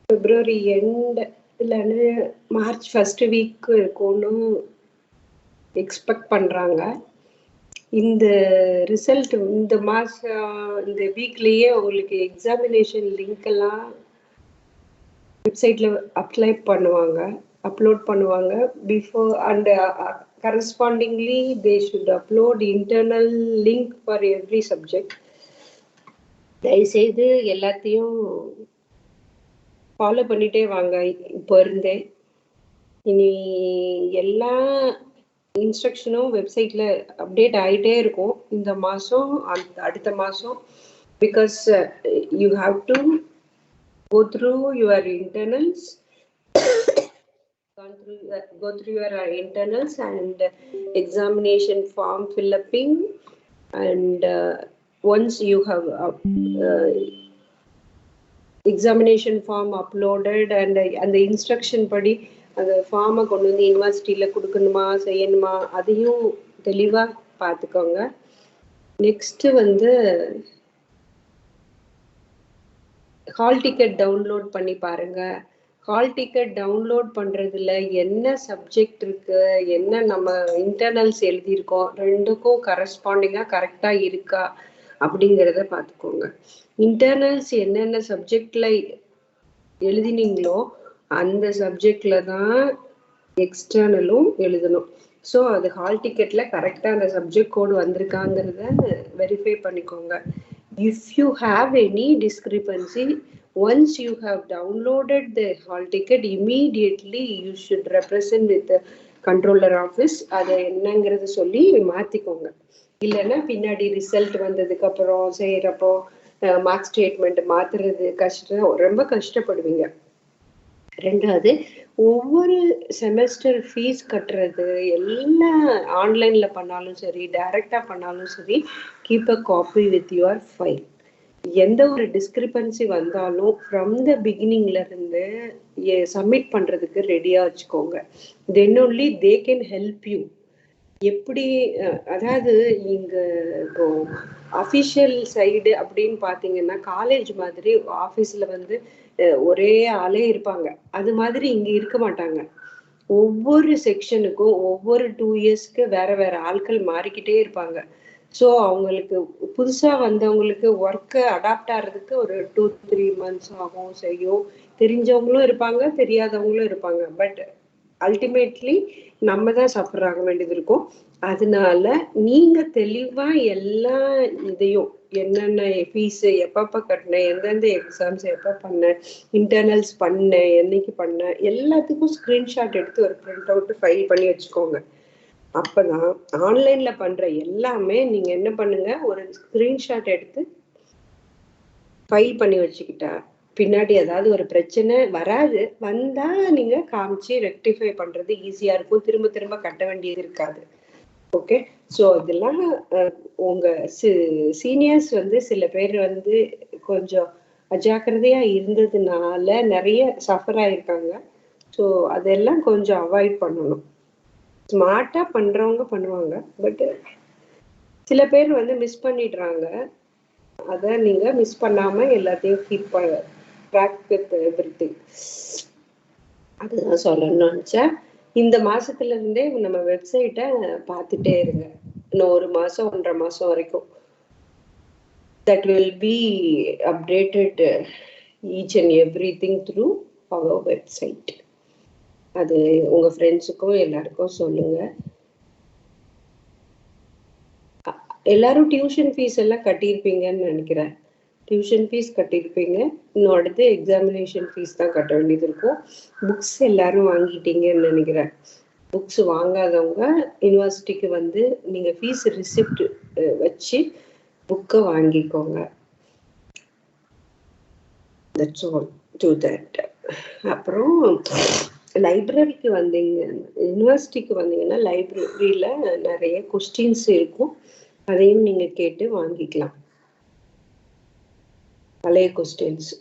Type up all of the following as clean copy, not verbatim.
February end இல்லைன்னு March first week இருக்கும்னு expect பண்ணுறாங்க. இந்த ரிசல்ட் இந்த மாதம் இந்த வீக்லேயே உங்களுக்கு எக்ஸாமினேஷன் லிங்க் எல்லாம் வெப்சைட்டில் அப்லோட் பண்ணுவாங்க before and கரஸ்பாண்டிங்லி they should upload internal link for every subject. தயவுசெய்து எல்லாத்தையும் ஃபாலோ பண்ணிட்டே வாங்க. இப்போ இருந்தே இனி எல்லா இன்ஸ்ட்ரக்ஷனும் வெப்சைட்ல அப்டேட் ஆகிட்டே இருக்கும் இந்த மாதம் அடுத்த மாதம். Because you have to go through your internals and examination form fill-upping, and once you have examination form uploaded and the instruction படி அந்த ஃபார்மை கொண்டு வந்து யூனிவர்சிட்டியில் கொடுக்கணுமா செய்யணுமா அதையும் தெளிவாக பார்த்துக்கோங்க. நெக்ஸ்ட்டு வந்து ஹால் டிக்கெட் டவுன்லோட் பண்ணி பாருங்க. ஹால் டிக்கெட் டவுன்லோட் பண்ணுறதுல என்ன சப்ஜெக்ட் இருக்கு, என்ன நம்ம இன்டர்னல்ஸ் எழுதியிருக்கோம், ரெண்டுக்கும் கரஸ்பாண்டிங்காக கரெக்டாக இருக்கா அப்படிங்கிறத பார்த்துக்கோங்க. இன்டர்னல்ஸ் என்னென்ன சப்ஜெக்டில் எழுதினீங்களோ அந்த சப்ஜெக்டில் தான் எக்ஸ்டர்னலும் எழுதணும். ஸோ அது ஹால் டிக்கெட்டில் கரெக்டாக அந்த சப்ஜெக்ட் கோடு வந்திருக்காங்கிறத வெரிஃபை பண்ணிக்கோங்க. If you have any discrepancy, once you have downloaded the hall ticket, immediately you should represent with the controller office. அதை என்னங்கிறது சொல்லி மாற்றிக்கோங்க. இல்லைன்னா பின்னாடி ரிசல்ட் வந்ததுக்கு அப்புறம் செய்கிறப்போ மார்க் ஸ்டேட்மெண்ட் மாற்றுறது ரொம்ப கஷ்டப்படுவீங்க. ரெண்டாவது, ஒவ்வொரு செமஸ்டர் ஃபீஸ் கட்டுறது எல்லாம் ஆன்லைனில் பண்ணாலும் சரி டைரெக்டாக பண்ணாலும் சரி, keep a copy with your file. எந்த ஒரு டிஸ்கிரிபன்சி வந்தாலும் ஃப்ரம் த பிகினிங்லேருந்து சப்மிட் பண்ணுறதுக்கு ரெடியாக வச்சுக்கோங்க. Then only they can help you. எப்படி அதாவது இங்கே இப்போ அஃபிஷியல் சைடு அப்படின்னு பார்த்தீங்கன்னா காலேஜ் மாதிரி ஆஃபீஸில் வந்து ஒரே ஆளே இருப்பாங்க. அது மாதிரி இங்கே இருக்க மாட்டாங்க. ஒவ்வொரு செக்ஷனுக்கும் ஒவ்வொரு 2 இயர்ஸ்க்கு வேற வேற ஆட்கள் மாறிக்கிட்டே இருப்பாங்க. ஸோ அவங்களுக்கு புதுசாக வந்தவங்களுக்கு ஒர்க்கை அடாப்ட் ஆகிறதுக்கு ஒரு 2-3 months ஆகும் செய்யும். தெரிஞ்சவங்களும் இருப்பாங்க, தெரியாதவங்களும் இருப்பாங்க. பட் அல்டிமேட்லி நம்ம தான் சஃபர் ஆக வேண்டியது இருக்கும். அதனால நீங்க தெளிவா எல்லா இதையும் என்னென்ன ஃபீஸ் எப்பப்ப கட்டினேன், எந்தெந்த எக்ஸாம்ஸ் எப்போ பண்ணேன், இன்டர்னல்ஸ் பண்ணேன், என்னைக்கு பண்ணேன், எல்லாத்துக்கும் ஸ்கிரீன்ஷாட் எடுத்து ஒரு பிரிண்ட் அவுட் ஃபைல் பண்ணி வச்சுக்கோங்க. அப்பதான் ஆன்லைன்ல பண்ற எல்லாமே நீங்க என்ன பண்ணுங்க, ஒரு ஸ்கிரீன்ஷாட் எடுத்து ஃபைல் பண்ணி வச்சுக்கிட்டா பின்னாடி ஏதாவது ஒரு பிரச்சனை வராது. வந்தா நீங்க காமிச்சு ரெக்டிஃபை பண்றது ஈஸியா இருக்கும். திரும்ப திரும்ப கட்ட வேண்டியது இருக்காது. ஓகே. ஸோ அதெல்லாம் உங்க சீனியர்ஸ் வந்து சில பேர் வந்து கொஞ்சம் அஜாக்கிரதையா இருந்ததுனால நிறைய சஃபர் ஆயிருக்காங்க. ஸோ அதெல்லாம் கொஞ்சம் அவாய்ட் பண்ணணும். ஸ்மார்ட்டா பண்றவங்க பண்ணுவாங்க, பட் சில பேர் வந்து மிஸ் பண்ணிடுறாங்க. அதை நீங்க மிஸ் பண்ணாம எல்லாத்தையும் கீப் ட்ராக் வித் எவ்ரிதிங். அதுதான் சொல்லணும்னு நினைச்சேன். இந்த மாசத்துல இருந்தே நம்ம வெப்சைட்டை பார்த்துட்டே இருங்க. இன்னும் 1 மாசம் 1.5 மாசம் வரைக்கும் that will be updated each and everything through our website. அது உங்க ஃப்ரெண்ட்ஸுக்கும் எல்லாருக்கும் சொல்லுங்க. எல்லாரும் டியூஷன் ஃபீஸ் எல்லாம் கட்டியிருப்பீங்கன்னு நினைக்கிறேன். டியூஷன் ஃபீஸ் கட்டியிருப்பீங்க. இன்னும் அடுத்து எக்ஸாமினேஷன் ஃபீஸ் தான் கட்ட வேண்டியது இருக்கும். புக்ஸ் எல்லாரும் வாங்கிட்டீங்கன்னு நினைக்கிறேன். புக்ஸ் வாங்காதவங்க யூனிவர்சிட்டிக்கு வந்து நீங்கள் ஃபீஸ் ரிசிப்ட் வச்சு புக்கை வாங்கிக்கோங்க. That's all to that. அப்புறம் லைப்ரரிக்கு வந்தீங்க, யூனிவர்சிட்டிக்கு வந்தீங்கன்னா லைப்ரரியில் நிறைய கொஸ்டின்ஸ் இருக்கும். அதையும் நீங்கள் கேட்டு வாங்கிக்கலாம். பழைய questions.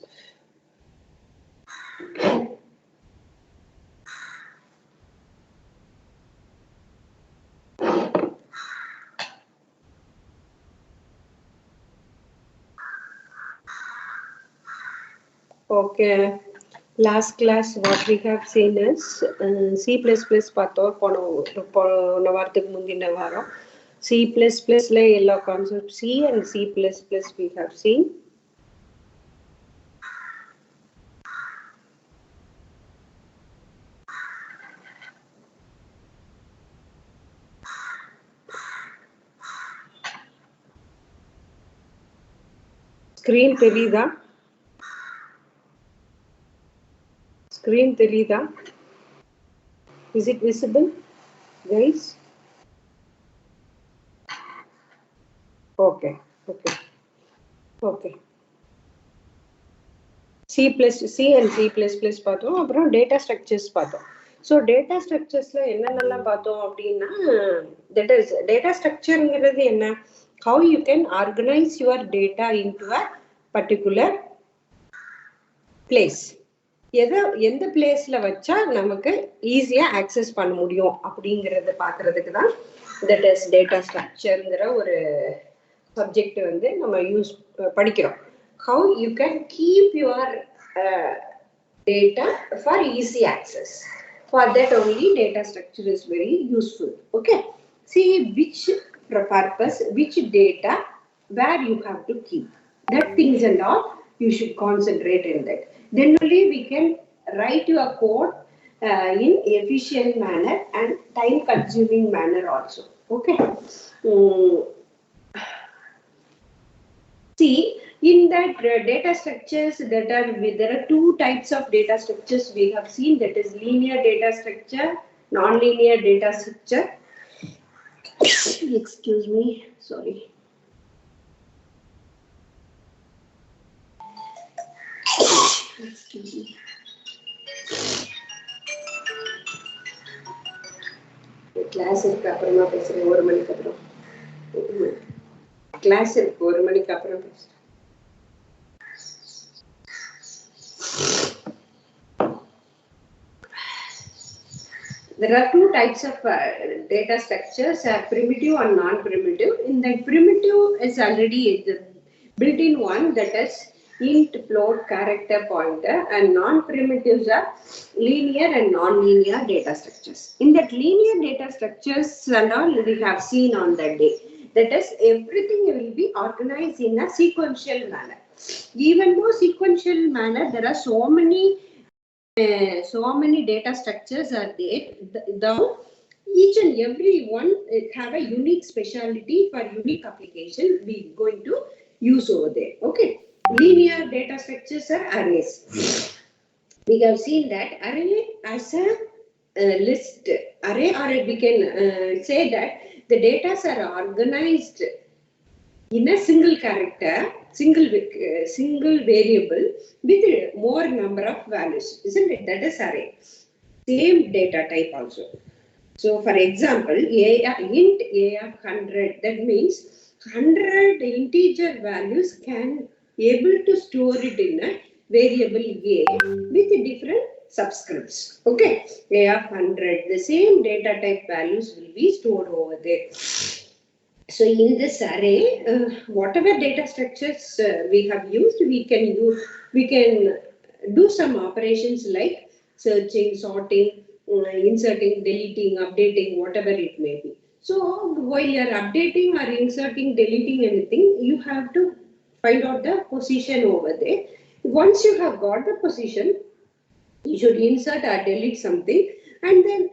Okay. Last class, what we have seen is C++ பார்த்தோம் போன வாரத்துக்கு முந்தின வாரம் C++ல எல்லா concept C and C++ we have seen. Screen தெரியுதா? Screen தெரியுதா? Is it visible, guys? Okay. C and C++ பார்த்தோம். அப்புறம் data structures பார்த்தோம். So data structuresல என்னென்னலாம் பார்த்தோம் அப்படின்னா, that is data structureங்கிறது என்ன? How you can organize your data into a particular place. எந்த பிளேஸ்ல வச்சா நமக்கு ஈஸியா ஆக்சஸ் பண்ண முடியும் அப்படிங்கறத பாக்குறதுக்கு தான் that is data structureங்கிற ஒரு சப்ஜெக்ட் வந்து நம்ம படிக்கிறோம். How you can keep your data for easy access. For that only data structure is very useful. Okay. See which purpose, which data, where you have to keep. That things and all you should concentrate in that. Then only we can write your code in efficient manner and time consuming manner also. Okay. See, in that data structures there are two types of data structures we have seen, that is linear data structure, non-linear data structure. Excuse me, sorry. Excuse me. Class இருக்கு அப்புறமா பேசுறேன், 1 மணிக்கு அப்புறம். Class இருக்கு 1 மணிக்கு அப்புறம் பேசுறேன். There are two types of data structures, primitive and non-primitive. In that primitive is already built-in one, that is int, float, character, pointer, and non-primitives are linear and non-linear data structures. In that linear data structures and all we have seen on that day, that is everything will be organized in a sequential manner. Even though sequential manner, there are so many data structures are there. Each and every one have a unique speciality for unique application we going to use over there. Okay. Linear data structures are arrays. We have seen that array as a list array, or we can say that the data are organized in a single character, single variable with more number of values, isn't it? That is array. Same data type also. So for example, int a of 100, that means 100 integer values can able to store it in a variable a with different subscripts. Okay, a of 100, the same data type values will be stored over there. So in this array, whatever data structures we have used, we can do some operations like searching, sorting, inserting, deleting, updating, whatever it may be. So while you are updating or inserting, deleting anything, you have to find out the position over there. Once you have got the position, you should insert or delete something, and then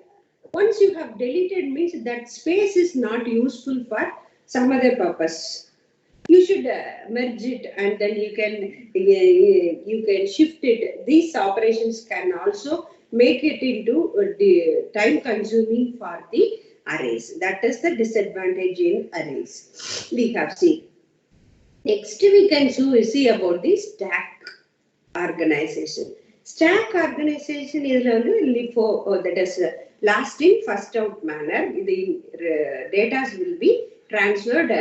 once you have deleted, means that space is not useful for some other purpose. You should merge it, and then you can shift it. These operations can also make it into time consuming for the arrays. That is the disadvantage in arrays we have seen. Next we can see about the stack organization. Stack organization is LIFO, that is last in first out manner. The data will be transferred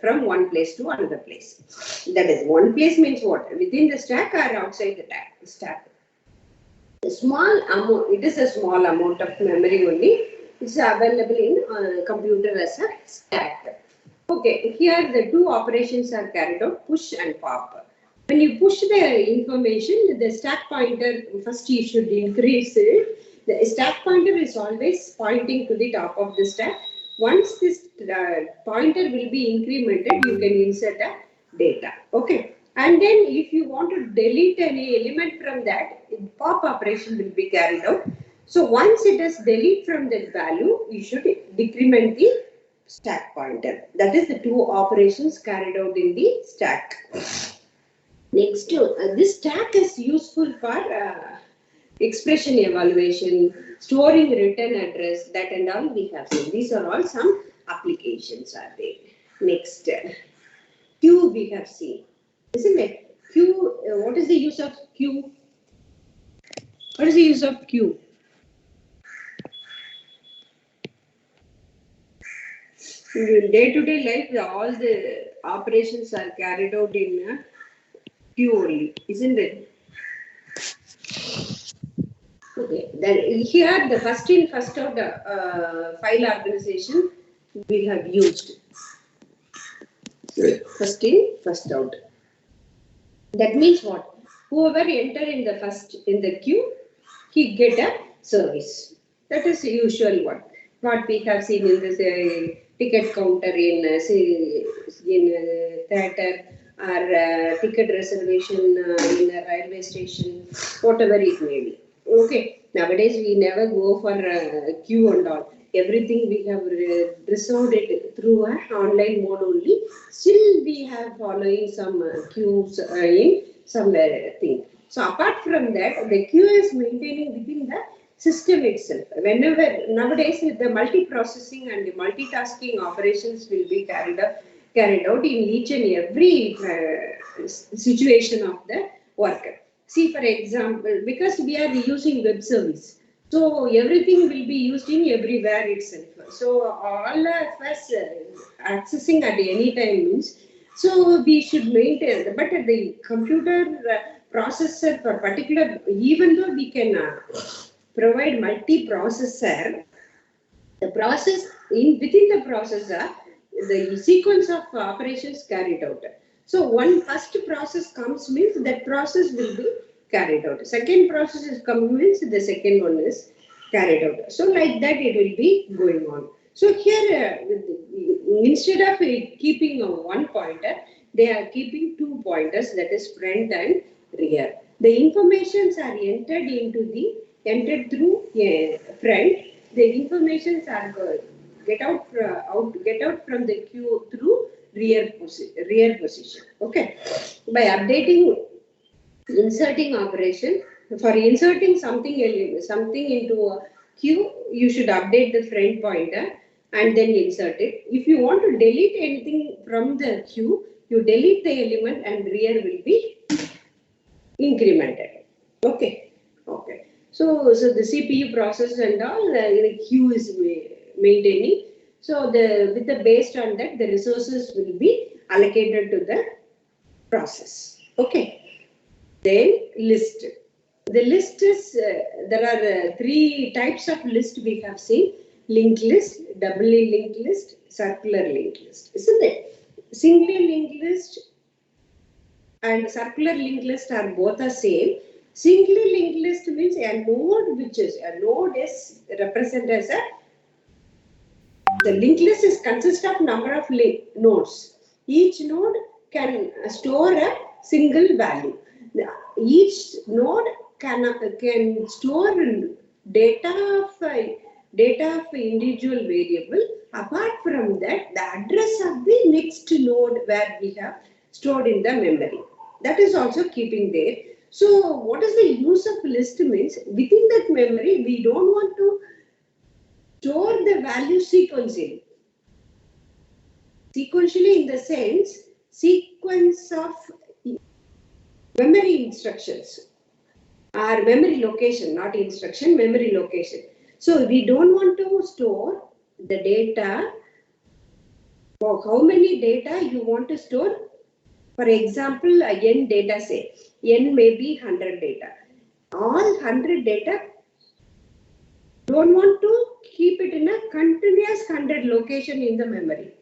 from one place to another place. That is, one place means what? Within the stack or outside the stack. Small amount, it is a small amount of memory only. It's available in computer as a stack. Okay, here the two operations are carried out, push and pop. when you push the information, the stack pointer, first you should increase it. The stack pointer is always pointing to the top of the stack. Once this pointer will be incremented, you can insert a data. Okay. And then if you want to delete any element from that, pop operation will be carried out. So once it is delete from that value, you should decrement the stack pointer. That is the two operations carried out in the stack. Next, this stack is useful for expression evaluation, storing return address, that and all we have seen. These are all some applications are there. Next, queue we have seen, isn't it? Queue, what is the use of queue? What is the use of queue? In day-to-day life, all the operations are carried out in queue only, isn't it? Okay, then here the first in, first out file organization we have used. First in, first out. That means what? Whoever enter in the first in the queue, he get a service. That is the usual one. What we have seen in this ticket counter in theatre or ticket reservation in a railway station, whatever it may be. Okay, nowadays we never go for queue and all. Everything we have resolved it through an online mode only. Still we have following some queues in some thing. So apart from that, the queue is maintaining within the system itself. Whenever nowadays the multi-processing and the multitasking operations will be carried out in each and every situation of the worker. See, for example, because we are using web service, so everything will be used in everywhere itself. So all of us accessing at any time means, so we should maintain. But the computer processor for particular, even though we can provide multi-processor, the process within the processor, the sequence of operations carried out. So one first process comes means that process will be carried out. Second process is come means the second one is carried out. So like that it will be going on. So here instead of keeping one pointer, they are keeping two pointers, that is front and rear. The informations are entered through front. The informations are get out from the queue through rear position. Okay, by updating inserting operation, for inserting something into a queue, you should update the front pointer and then insert it. If you want to delete anything from the queue, you delete the element and rear will be incremented. Okay. So the CPU process and all the queue is maintaining. So based on that, the resources will be allocated to the process. Okay. Then list. The list is there are three types of list we have seen: linked list, doubly linked list, circular linked list. Isn't it? Singly linked list and circular linked list are both the same. Singly linked list means a node is represented as the linked list is consist of number of nodes. Each node can store a single value. Each node can store data of individual variable. Apart from that, the address of the next node where we have stored in the memory, that is also keeping there. So what is the use of list means, within that memory we don't want to store the value sequentially in the sense sequence of memory instructions or memory location, not instruction, memory location. So we don't want to store the data. For how many data you want to store? For example, n data, say n may be 100 data. All 100 data, don't want to keep it in a continuous 100 location in the memory.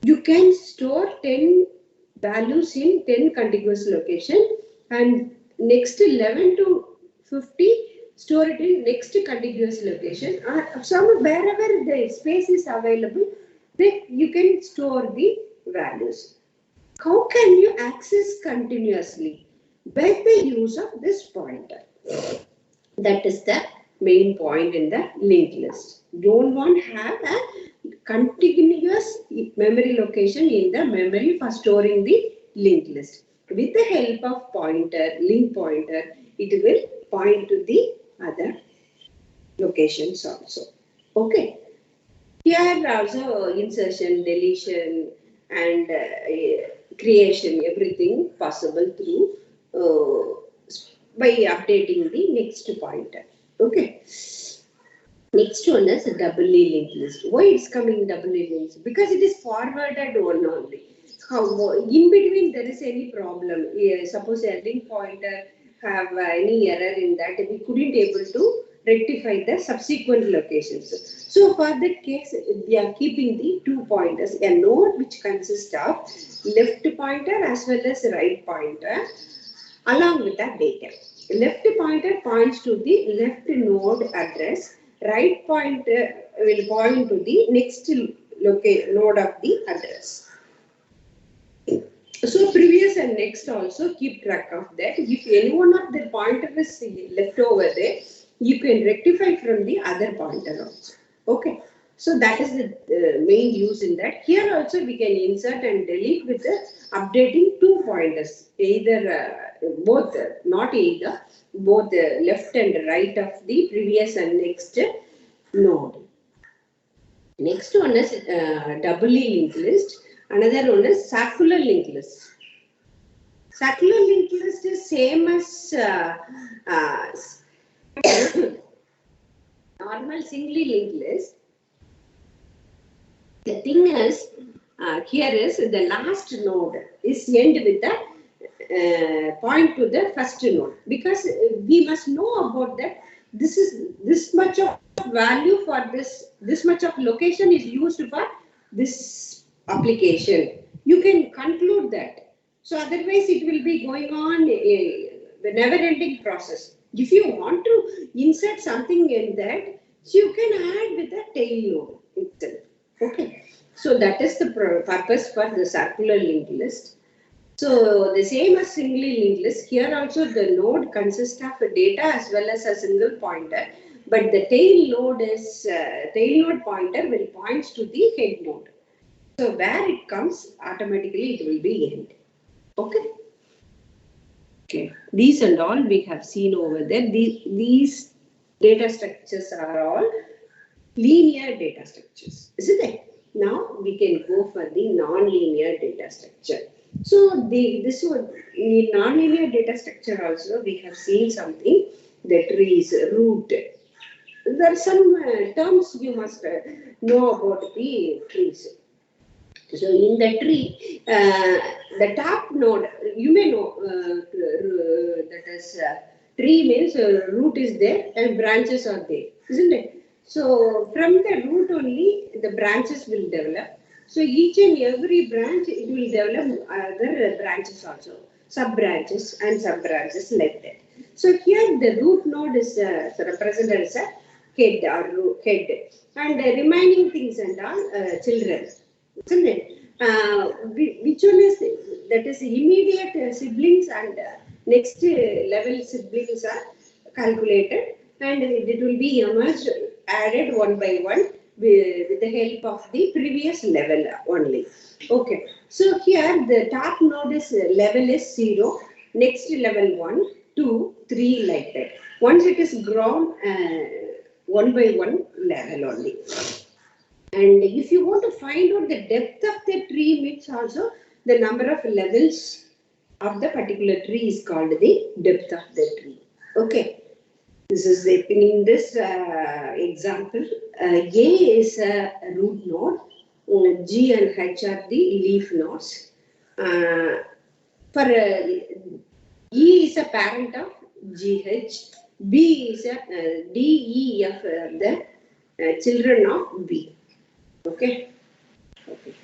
You can store 10 values in 10 contiguous location, and next 11 to 50 store it in next contiguous location, or some wherever the space is available, then you can store the values. How can you access continuously? By the use of this pointer. That is the main point in the linked list. Don't want to have a continuous memory location in the memory for storing the linked list. With the help of pointer, link pointer, it will point to the other locations also. Okay. Here also insertion, deletion, and creation, everything possible through by updating the next pointer. Okay. Next one is doubly linked list. Why it's coming doubly linked? Because it is forwarded one only. How in between there is any problem? Suppose a link pointer have any error in that, we couldn't able to rectify the subsequent locations. So for that case, we are keeping the 2 pointers, a node which consists of left pointer as well as right pointer along with that data. Left pointer points to the left node address. Right pointer will point to the next node of the address. So previous and next also keep track of that. If any one of the pointer is left over there, you can rectify from the other pointer also. Okay. So that is the main use in that. Here also we can insert and delete with the updating 2 pointers. Either both, not either, both the left and right of the previous and next node. Next one is doubly linked list. Another one is circular linked list. Circular linked list is same as normal singly linked list. The thing is, here is the last node is end with the point to the first node, because we must know about that. This is this much of value for this much of location is used for this application. You can conclude that. So otherwise it will be going on the never-ending process. If you want to insert something in that, so you can add with the tail node itself. Okay. So that is the purpose for the circular linked list. So the same as singly linked list, here also the node consists of data as well as a single pointer, but the tail node pointer will point to the head node. So where it comes, automatically it will be end. Okay. Okay. These and all we have seen over there. These data structures are all linear data structures, isn't it? Now we can go for the non-linear data structure. So this one in non-linear data structure also we have seen something, the trees, root. There are some terms you must know about the trees. So in the tree, the top node, you may know that is tree means root is there and branches are there, isn't it? So from the root only the branches will develop. So each and every branch it will develop other branches also, sub branches and sub branches like that. So here the root node is represented as a head or head, and the remaining things and all children. Isn't it? Which one is that is immediate siblings and next level siblings are calculated, and it will be emerged added one by one with the help of the previous level only. Okay. So here the top node is level is 0, next level 1, 2, 3 like that. Once it is grown one by one level only. And if you want to find out the depth of the tree, means also the number of levels of the particular tree is called the depth of the tree. Okay. This is in this example. A is a root node, G and H are the leaf nodes. For E is a parent of GH, B is a D, E, F the children of B. Okay. Okay.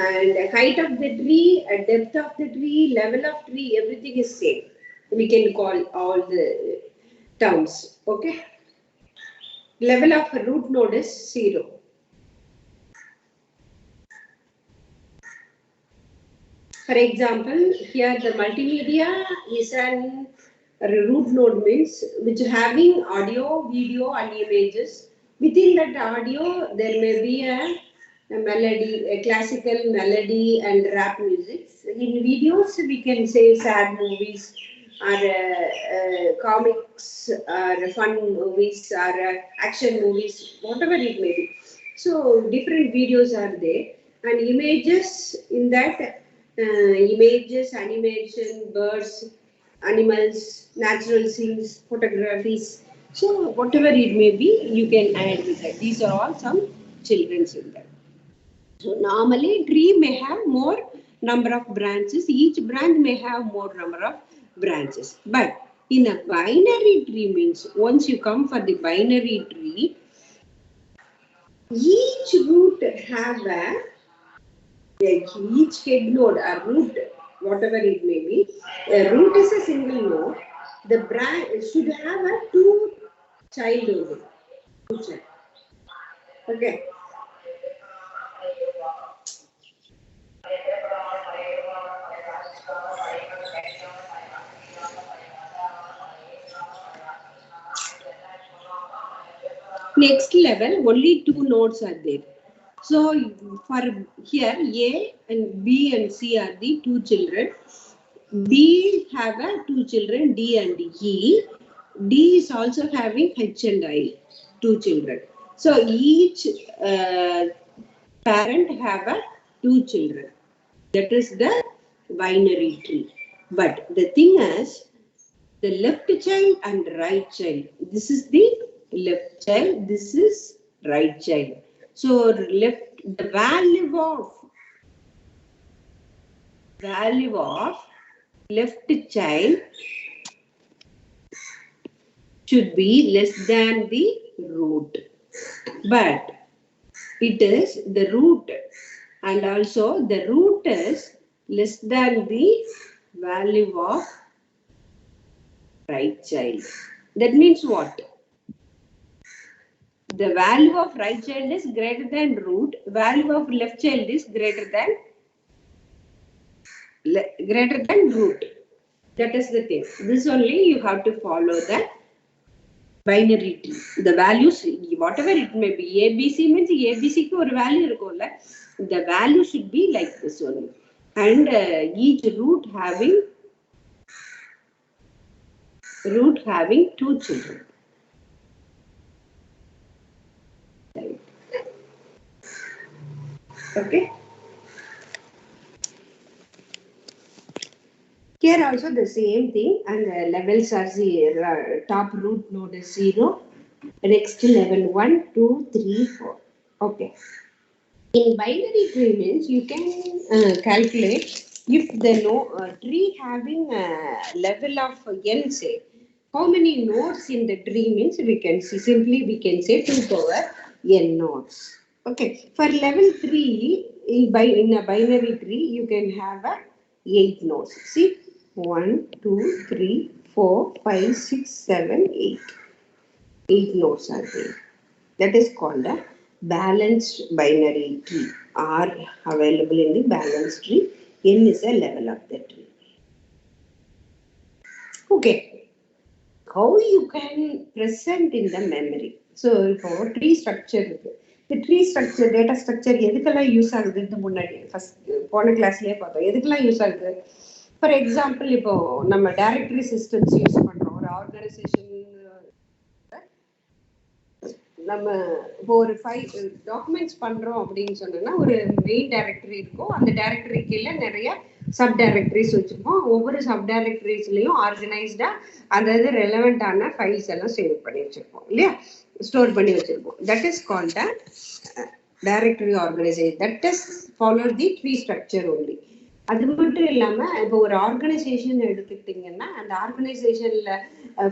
And height of the tree, depth of the tree, level of tree, everything is same. We can call all the terms. Okay. Level of root node is 0. For example, here the multimedia is an root node, means which having audio, video and images. Within that audio there may be a melody, a classical melody and rap music. In videos we can say sad movies or comics or fun movies or action movies, whatever it may be. So different videos are there, and images in that, images, animation, birds, animals, natural scenes, photographies. So whatever it may be, you can add with that. These are all some children's in that. So normally tree may have more number of branches. Each branch may have more number of branches. But in a binary tree, means once you come for the binary tree, each root have each head node or root, whatever it may be, a root is a single node. The branch should have a two child node. Okay. Next level, only two nodes are there. So for here, A and B and C are the two children. B have two children, D and E. D is also having H and I, two children. So each parent have two children. That is the binary tree. But the thing is, the left child and right child. This is the left child. This is right child. So the value of left child should be less than the root. But it is the root, and also the root is less than the value of right child. That means what? The value of right child is greater than root. Value of left child is greater than root. That is the thing. This only you have to follow the binary tree. The values, whatever it may be, ABC means ABC ku or value irukolla. The value should be like this only. And each root having two children. Right. Okay. Here also the same thing, and the levels are top root node is 0. Next level 1, 2, 3, 4. Okay. In binary tree means you can calculate if the tree having a level of n, say how many nodes in the tree, means we can see simply we can say 2 power n nodes. Okay. For level 3 in a binary tree you can have 8 nodes. See, 1, 2, 3, 4, 5, 6, 7, 8. 8 nodes are there. That is called a balanced binary tree, are available in the balanced tree. N is a level of the tree. Okay. How you can present in the memory? So for tree structure, the tree structure, data structure எதுக்கெல்லாம் use ஆகுதுன்னு முன்னாடி first போன கிளாஸ்லயே பார்த்தோம். எதுக்கெல்லாம் use ஆகுது? For example, இப்போ நம்ம directory systems use பண்றோம். ஒரு ஆர்கனைசேஷன் நம்ம இப்போ ஒரு 5 டாக்குமெண்ட்ஸ் பண்றோம் அப்படின்னு சொன்னோம்னா, ஒரு மெயின் டைரக்டரி இருக்கும். அந்த டைரக்டரி கீழே நிறைய சப் டைரக்டரிஸ் வச்சிருப்போம். ஒவ்வொரு சப் டைரக்டரிஸ்லயும் ஆர்கனைஸ்டா அதாவது ரெலவெண்டான ஃபைல்ஸ் எல்லாம் சேவ் பண்ணி வச்சிருப்போம் இல்லையா, ஸ்டோர் பண்ணி வச்சிருப்போம். That is called directory organisation. That is follow the tree structure only. அது மட்டும் இல்லாம இப்போ ஒரு ஆர்கனைசேஷன் எடுத்துக்கிட்டீங்கன்னா, அந்த ஆர்கனைசேஷன்ல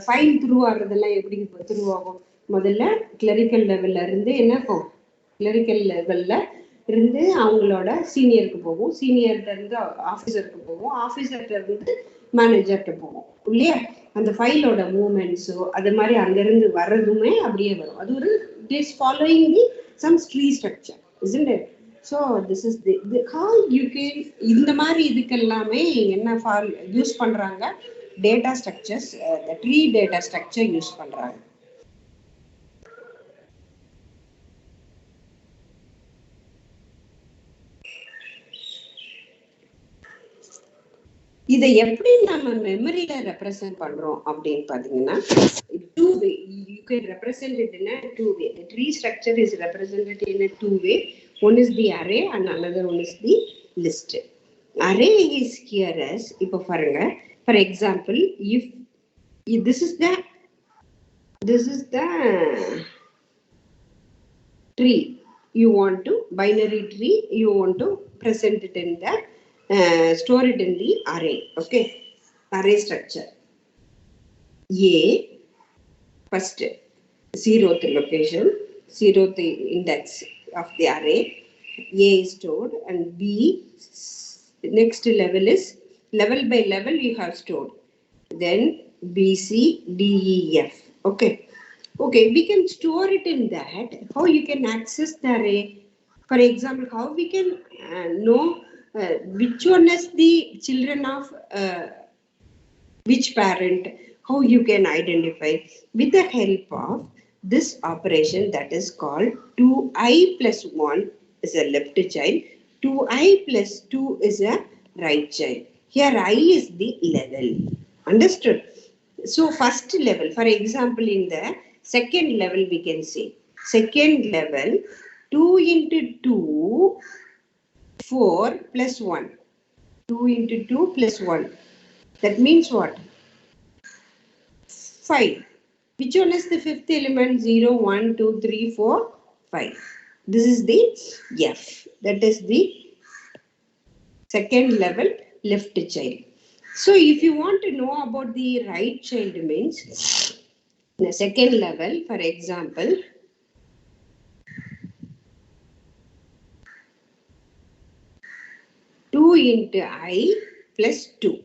ஃபைல் த்ரூ ஆகுறதெல்லாம் எப்படி த்ரூ ஆகும்? முதல்ல கிளரிக்கல் லெவல்ல இருந்து என்ன இருக்கும், கிளரிக்கல் லெவல்ல இருந்து அவங்களோட சீனியருக்கு போகும், சீனியர்கிட்ட இருந்து ஆஃபீஸருக்கு போகும், ஆஃபீஸர்கிட்ட இருந்து மேனேஜர்கிட்ட போகும் இல்லையா. அந்த ஃபைலோட மூவ்மெண்ட்ஸோ அது மாதிரி அங்கிருந்து வர்றதுமே அப்படியே வரும். அது ஒரு it is following the some tree structure, isn't it? So this is the how you can இந்த மாதிரி இதுக்கெல்லாமே என்ன யூஸ் பண்றாங்க, data structures, tree data structure use பண்றாங்க. இதை எப்படி நம்ம மெமரியில ரெப்ரசென்ட் பண்றோம் அப்படின்னு பாத்தீங்கன்னா, two way you can represent it in a two way. The tree structure is represented in a two way. One is the array and another one is the list. Array is here as இப்போ பாருங்க, for example, if this is the tree, you want to binary tree, you want to present it in the store it in the array. Okay, array structure. A first 0th location, 0th index of the array, A is stored, and B next level is level by level you have stored, then B, C, D, E, F. Okay, we can store it in that. How you can access the array? For example, how we can know which one is the children of which parent, how you can identify with the help of this operation that is called 2i plus 1 is a left child, 2i plus 2 is a right child. Here I is the level. Understood? So first level, for example, in the second level we can say second level 2 into 2 4 plus 1, 2 into 2 plus 1, that means what? 5. Which one is the fifth element? 0, 1, 2, 3, 4, 5. This is the F. That is the second level left child. So if you want to know about the right child means the second level, for example, two into I plus 2.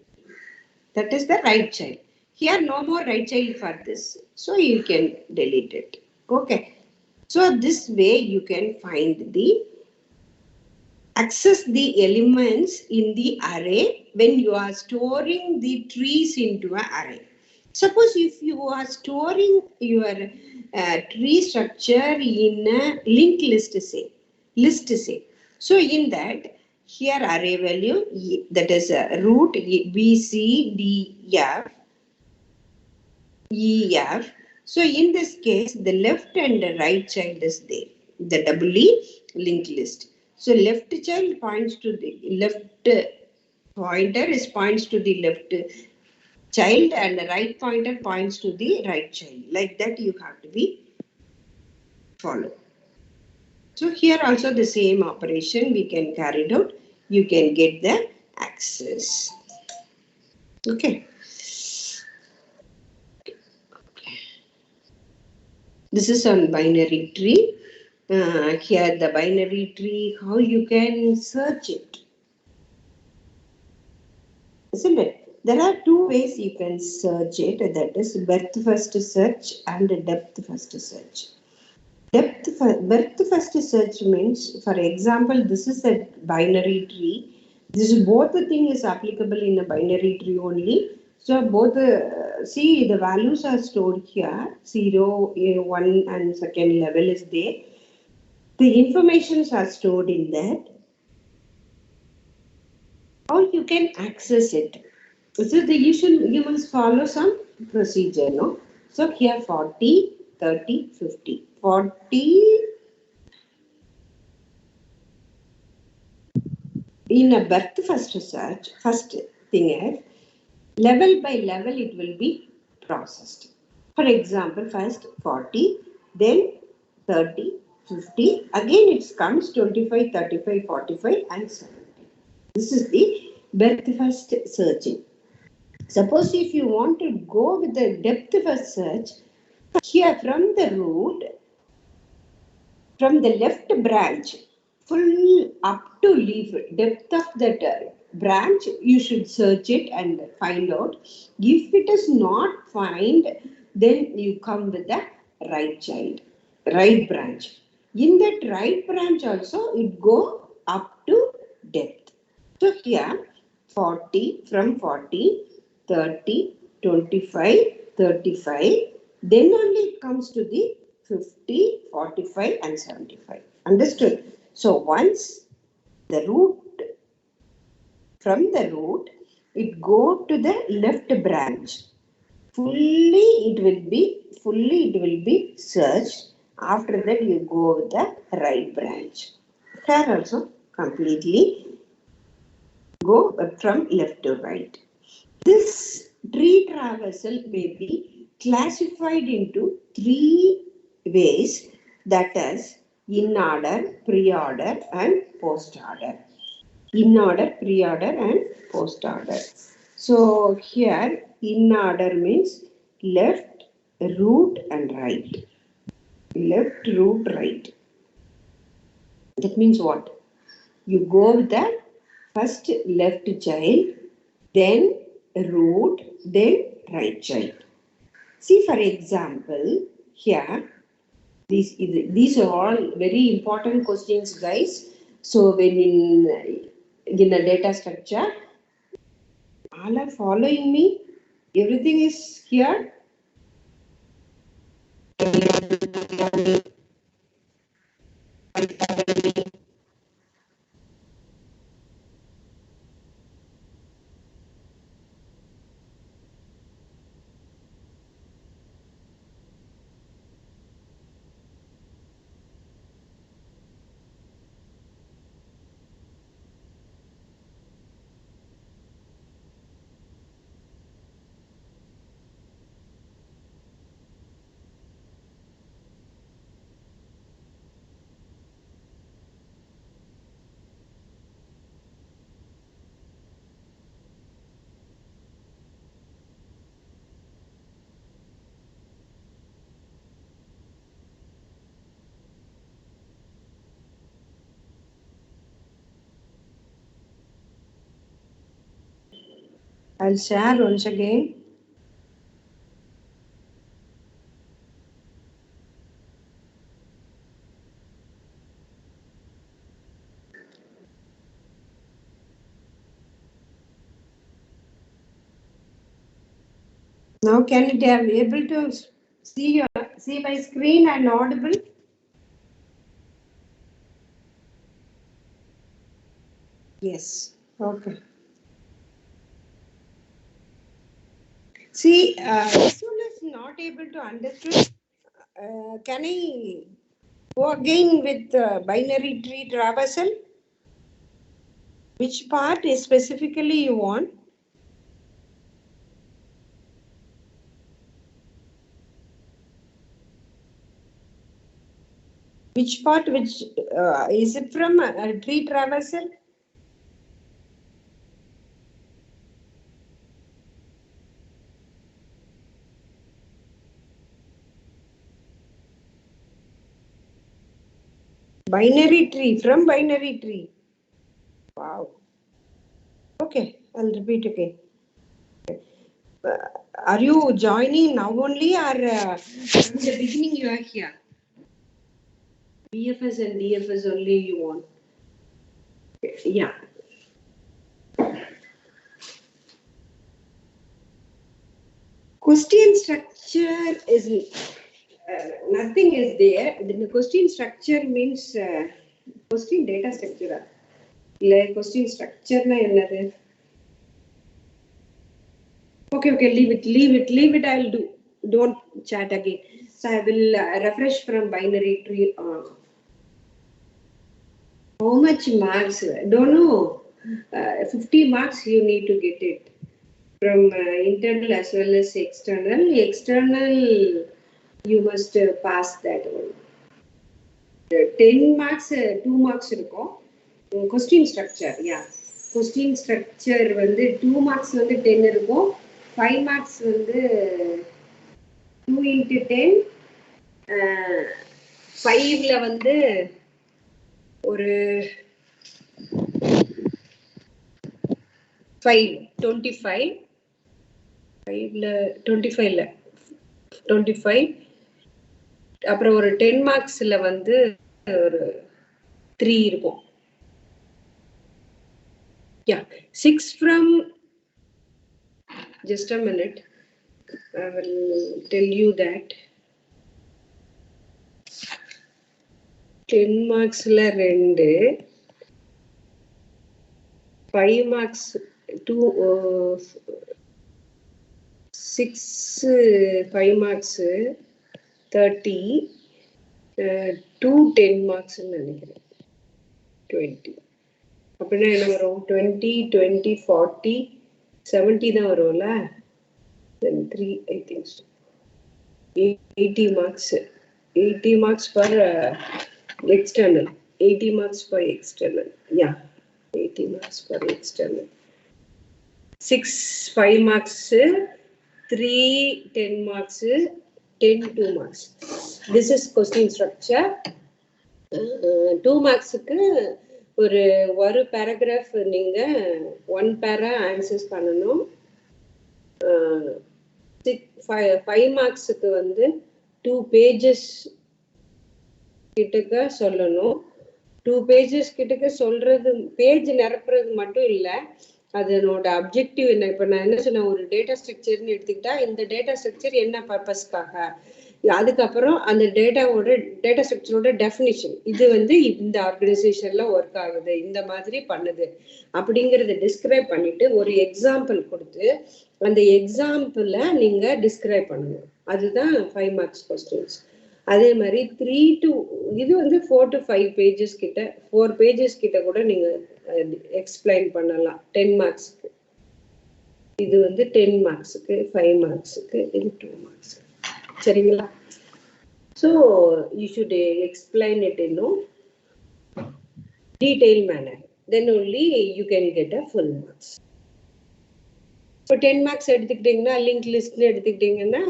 That is the right child. Here no more right child for this, so you can delete it. Okay, so this way you can find the access the elements in the array when you are storing the trees into an array. Suppose if you are storing your tree structure in a linked list, say, so in that here array value that is root B, C, D, F, E, F. So in this case the left and the right child is there, the doubly linked list. So left child points to the left, pointer is points to the left child, and the right pointer points to the right child. Like that you have to be follow. So here also the same operation we can carry it out. You can get the access. Okay. This is on binary tree. Here the binary tree, how you can search it, isn't it? There are two ways you can search it, that is birth first search and depth first search. Birth first search means, for example, this is a binary tree. This is both the thing is applicable in a binary tree only. So both see the values are stored here, 0, 1 and second level is there. The informations are stored in that. How you can access it? So you must follow some procedure, no? So here 40, 30, 50. 40 in a birth first search, first thing is level by level it will be processed. For example, first 40, then 30, 50, again it comes 25, 35, 45 and 70. This is the birth first searching. Suppose if you want to go with the depth first search, here from the root, from the left branch, full up to leaf depth of that branch, you should search it and find out. If it is not find, then you come with the right child, right branch. In that right branch also it go up to depth. So here 40, from 40, 30, 25, 35, then only it comes to the 50, 45 and 75. Understood? So once the root, from the root, it go to the left branch. Fully it will be searched. After that you go with the right branch. Here also completely go from left to right. This tree traversal may be classified into three ways, that is in order, pre-order and post-order. In order, pre-order and post-order. So here in order means left, root and right. Left, root, right. That means what? You go with the first left child, then root, then right child. See, for example, here, these are all very important questions, guys. So when in a data structure, all are following me? Everything is here? I'll share once again. Now can it be able to see my screen and audible? Yes. Okay. See, this one is not able to understand. Can I go again with binary tree traversal? Which part is specifically you want? Which part? Which is it from tree traversal? Binary tree, from binary tree. Wow. Okay, I'll repeat again. Are you joining now only, or from the beginning you are here? BFS and DFS only you want? Yeah. Question structure is nothing is there. The question structure means question data structure. Like question structure na ennadu? Okay, leave it. I'll do. Don't chat again. So I will refresh from binary tree. How much marks? Don't know. 50 marks you need to get it from internal as well as external. External, you must pass that one. 10 marks, 2 marks இருக்கும். Question structure, yeah. Question structure வந்து 2 marks வந்து 10 இருக்கும். 5 marks வந்து 2 into 10. 5ல வந்து ஒரு 25 அப்புறம் ஒரு 10 மார்க்ஸ்ல வந்து ஒரு 3 இருக்கும். Yeah, 6 from, just a minute, I will tell you that 10 marksல 2, 5 marks 2, 6 5 marks 30, 2 10 marks நினைக்கிறேன் 20. அப்படின்னா என்ன வரும்? 20 20 40 70 தான் வரும்ல. Then 3 I think so. 80 marks. 80 marks per external. 80 marks per external. Yeah, 80 marks per external. 6 5 marks, 3 10 marks, 10 2 marks. This is question structure. 2 marksக்கு ஒரு paragraph நீங்க 1 பேரா answers பண்ணணும். 5 மார்க்ஸுக்கு வந்து 2 pages கிட்டக்க சொல்லணும். 2 pages கிட்டக்க சொல்றது, பேஜ் நிரப்புறது மட்டும் இல்லை, அதனோட அப்ஜெக்டிவ் என்ன. இப்போ நான் என்ன சொன்னேன், ஒரு டேட்டா ஸ்ட்ரக்சர்னு எடுத்துக்கிட்டா இந்த டேட்டா ஸ்ட்ரக்சர் என்ன பர்பஸ்க்காக, அதுக்கப்புறம் அந்த டேட்டா ஸ்ட்ரக்சரோட டெஃபினிஷன், இது வந்து இந்த ஆர்கனைசேஷன்ல ஒர்க் ஆகுது, இந்த மாதிரி பண்ணுது அப்படிங்கறத டிஸ்கிரைப் பண்ணிட்டு ஒரு எக்ஸாம்பிள் கொடுத்து அந்த எக்ஸாம்பிள நீங்க டிஸ்கிரைப் பண்ணணும். அதுதான் 5 மார்க்ஸ் கொஸ்டின்ஸ். அதே மாதிரி 3 to இது வந்து 4 to 5 pages கிட்ட, 4 pages கிட்ட கூட நீங்க எக்ஸ்பிளைன் பண்ணலாம் 10 மார்க்ஸ்க்கு. இது வந்து 10 மார்க்ஸுக்கு, 5 மார்க்ஸுக்கு, இது 2 மார்க்ஸ். சரிங்களா? So you should explain it in a detailed manner, then only you can get a full marks. இப்போ 10 மார்க்ஸ் எடுத்துக்கிட்டீங்கன்னா, லிங்க் லிஸ்ட்னு எடுத்துக்கிட்டீங்கன்னா,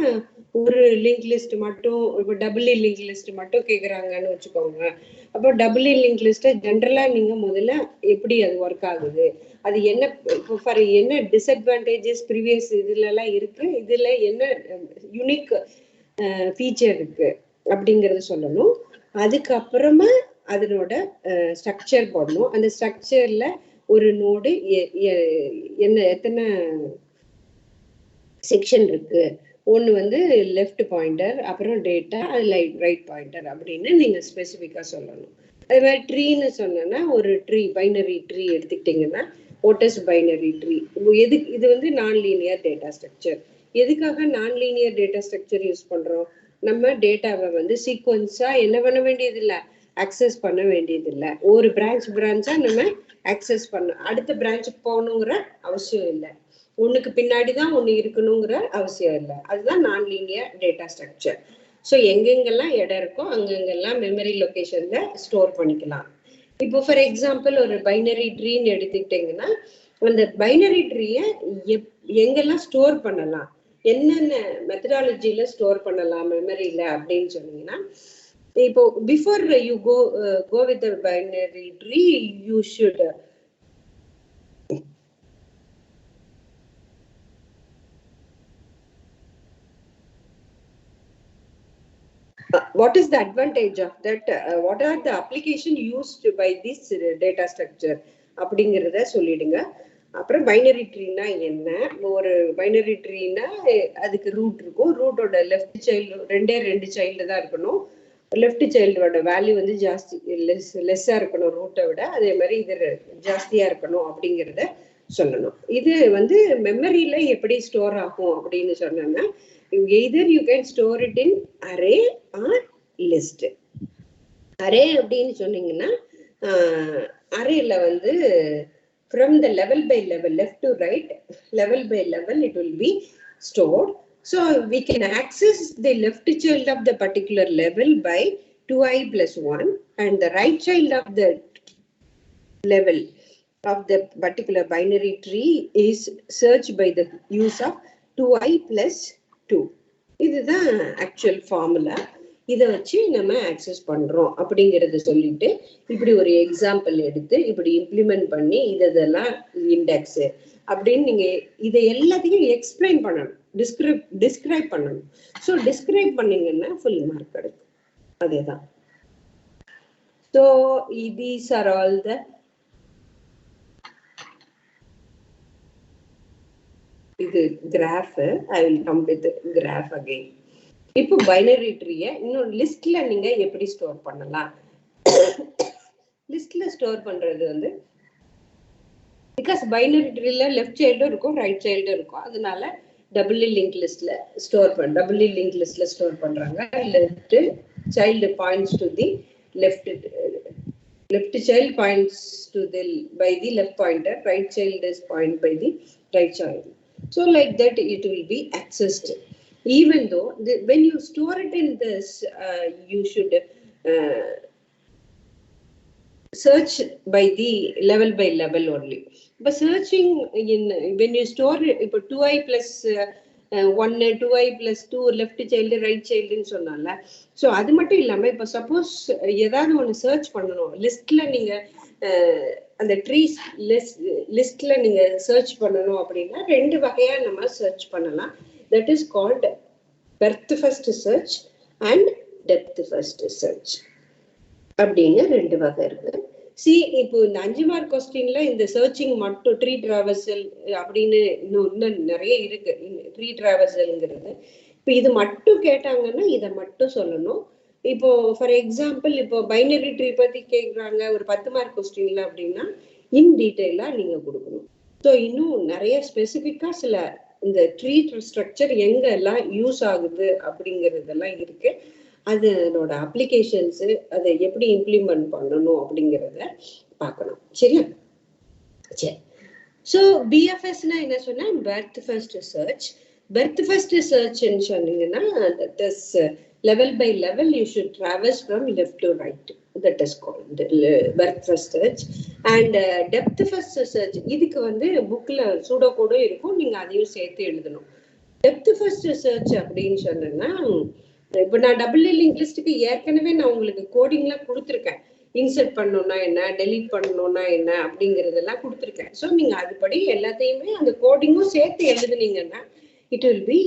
ஒரு லிங்க் லிஸ்ட் மட்டும், இப்போ டபுள் லிங்க் லிஸ்ட் மட்டும் கேட்குறாங்கன்னு வச்சுக்கோங்க. அப்போ டபுள் லிங்க் லிஸ்ட்டை ஜென்ரலாக நீங்கள் முதல்ல எப்படி அது ஒர்க் ஆகுது, அது என்ன, இப்போ ஃபார் என்ன டிஸ்அட்வான்டேஜஸ் ப்ரீவியஸ் இதுலலாம் இருக்கு, இதில் என்ன யூனிக் ஃபீச்சர் இருக்கு அப்படிங்கறத சொல்லணும். அதுக்கப்புறமா அதனோட ஸ்ட்ரக்சர் போடணும். அந்த ஸ்ட்ரக்சர்ல ஒரு நோடு என்ன, எத்தனை செக்ஷன் இருக்கு, ஒன்று வந்து லெஃப்ட் பாயிண்டர், அப்புறம் டேட்டா, ரைட் பாயிண்டர் அப்படின்னு நீங்க ஸ்பெசிஃபிக்கா சொல்லணும். அதே மாதிரி ட்ரீன்னு சொன்னா, ஒரு ட்ரீ, பைனரி ட்ரீ எடுத்துக்கிட்டீங்கன்னா, வாட் இஸ் பைனரி ட்ரீ, இது வந்து நான் லீனியர் டேட்டா ஸ்ட்ரக்சர். எதுக்காக நான் லீனியர் டேட்டா ஸ்ட்ரக்சர் யூஸ் பண்றோம்? நம்ம டேட்டாவை வந்து சீக்வன்ஸா என்ன பண்ண வேண்டியது இல்லை, அக்சஸ் பண்ண வேண்டியது இல்லை. ஒரு பிரான்ச்சா நம்ம அக்சஸ் பண்ண, அடுத்த பிரான்ச்சுக்கு போகணுங்கிற அவசியம் இல்லை, ஒண்ணுக்கு பின்னாடிதான் ஒண்ணு இருக்கணுங்கிற அவசியம் இல்லை. அதுதான் நான் லீனியர் டேட்டா ஸ்ட்ரக்சர். ஸோ எங்கெங்கெல்லாம் இடம் இருக்கோ அங்கெங்கெல்லாம் மெமரி லொகேஷன்ல ஸ்டோர் பண்ணிக்கலாம். இப்போ ஃபார் எக்ஸாம்பிள் ஒரு பைனரி ட்ரீன்னு எடுத்துக்கிட்டீங்கன்னா, அந்த பைனரி ட்ரீயை எங்கெல்லாம் ஸ்டோர் பண்ணலாம், என்னென்ன மெத்தடாலஜில ஸ்டோர் பண்ணலாம் மெமரியில அப்படின்னு சொன்னீங்கன்னா, இப்போ before you go with binary tree, you should what is the advantage of that, what are the application used by this data structure அப்படிங்கிறத சொல்லிடுங்க. அப்புறம் பைனரி ட்ரீனா என்ன, ஒரு பைனரி ட்ரீனா அதுக்கு ரூட் இருக்கும், ரூட்டோட லெஃப்ட் சைல்டு ரெண்டு சைல்டு தான் இருக்கணும், லெஃப்ட் சைல்டோட வேல்யூ வந்து ஜாஸ்தி லெஸ்ஸா இருக்கணும் ரூட்டை விட, அதே மாதிரி இது ஜாஸ்தியா இருக்கணும் அப்படிங்கிறத சொல்லணும். இது வந்து மெமரியில எப்படி ஸ்டோர் ஆகும் அப்படின்னு சொன்னோம்னா, either you can store it in array or list. array அப்படின்னு சொன்னீங்கன்னா, அரேல வந்து from the level by level, left to right, level by level it will be stored. So we can access the left child of the particular level by 2i plus 1 and the right child of the level of the particular binary tree is searched by the use of 2i plus 2. இதுதான் actual formula. இதை வச்சு நம்ம access பண்றோம் அப்படிங்கறத சொல்லிட்டு இப்படி ஒரு example எடுத்து இப்படி இம்ப்ளிமெண்ட் பண்ணி இதெல்லாம் இண்டெக்ஸ் அப்படின்னு நீங்க இதை எல்லாத்தையும் எக்ஸ்பிளைன் பண்ணணும், டிஸ்கிரைப் பண்ணணும். ஸோ டிஸ்கிரைப் பண்ணீங்கன்னா ஃபுல் மார்க் கிடைக்கும். அதேதான். So these are all the graph. I will come with the graph again. இப்போ பைனரி ட்ரீயை இன்னும் லிஸ்ட்ல நீங்க எப்படி ஸ்டோர் பண்ணலாம்? லிஸ்ட்ல ஸ்டோர் பண்றது வந்து பிகாஸ் பைனரி ட்ரீல லெஃப்ட் சைல்டும் இருக்கும் ரைட் சைல்டும் இருக்கும், அதனால டபுள்லி லிங்க் லிஸ்ட்ல ஸ்டோர் பண்றாங்க. Left child points to the left child points to the by the left pointer, right child is point by the right child. So like that it will be accessed. Even though when you store it in this, you should search by the level by level only. But searching in when you store it, 2i plus 1 2i plus 2 left child right child ன்னு சொன்னால, so அது மட்டும் இல்லாம இப்போ suppose ஏதாவது ஒன்று search பண்ணணும் லிஸ்ட்ல நீங்க அந்த ட்ரீஸ் லிஸ்ட்ல நீங்க சர்ச் பண்ணணும் அப்படின்னா ரெண்டு வகையா நம்ம சர்ச் பண்ணலாம். That is called breadth first search and depth first search அப்படின்னு ரெண்டு வகை இருக்கு. சி இப்போ இந்த 5 மார்க் கொஸ்டின்ல இந்த சர்ச்சிங் மட்டும் ட்ரீ டிராவர்சல் அப்படின்னு இன்னும் நிறைய இருக்கு. ட்ரீ டிராவர்சல்ங்கிறது இப்போ இது மட்டும் கேட்டாங்கன்னா இதை மட்டும் சொல்லணும். இப்போ ஃபார் எக்ஸாம்பிள் இப்போ பைனரி ட்ரீ பத்தி கேட்குறாங்க ஒரு 10 மார்க் கொஸ்டின்ல அப்படின்னா இன் டீட்டெயிலா நீங்க கொடுக்கணும். ஸோ இன்னும் நிறைய ஸ்பெசிஃபிக்கா சில இந்த ட்ரீ ஸ்ட்ரக்சர் எங்க எல்லாம் யூஸ் ஆகுது அப்படிங்கிறதெல்லாம் இருக்கு. அதனோட அப்ளிகேஷன்ஸ் அதை எப்படி இம்ப்ளிமெண்ட் பண்ணணும் அப்படிங்கிறத பார்க்கணும். சரியா? சரி. ஸோ பிஎஃப்எஸ்னா என்ன சொன்னா breadth first search. Breadth first சர்ச்ன்னு சொன்னீங்கன்னா level by level you should traverse from left to right. That is called birth first search. And depth first search இதுக்கு வந்து புக்ல சூடோ கோடோ இருக்கும், நீங்க அதையும் சேர்த்து எழுதணும். டெப்த் ஃபர்ஸ்ட் சர்ச் அப்படின்னு சொன்னா இப்போ நான் டபுள் லிங்க் லிஸ்ட்டுக்கு ஏற்கனவே நான் உங்களுக்கு கோடிங்லாம் கொடுத்துருக்கேன். இன்சர்ட் பண்ணணும்னா என்ன, டெலீட் பண்ணணும்னா என்ன அப்படிங்கிறதெல்லாம் கொடுத்துருக்கேன். ஸோ நீங்க அதுபடி எல்லாத்தையுமே அந்த கோடிங்கும் சேர்த்து எழுதுனீங்கன்னா it will be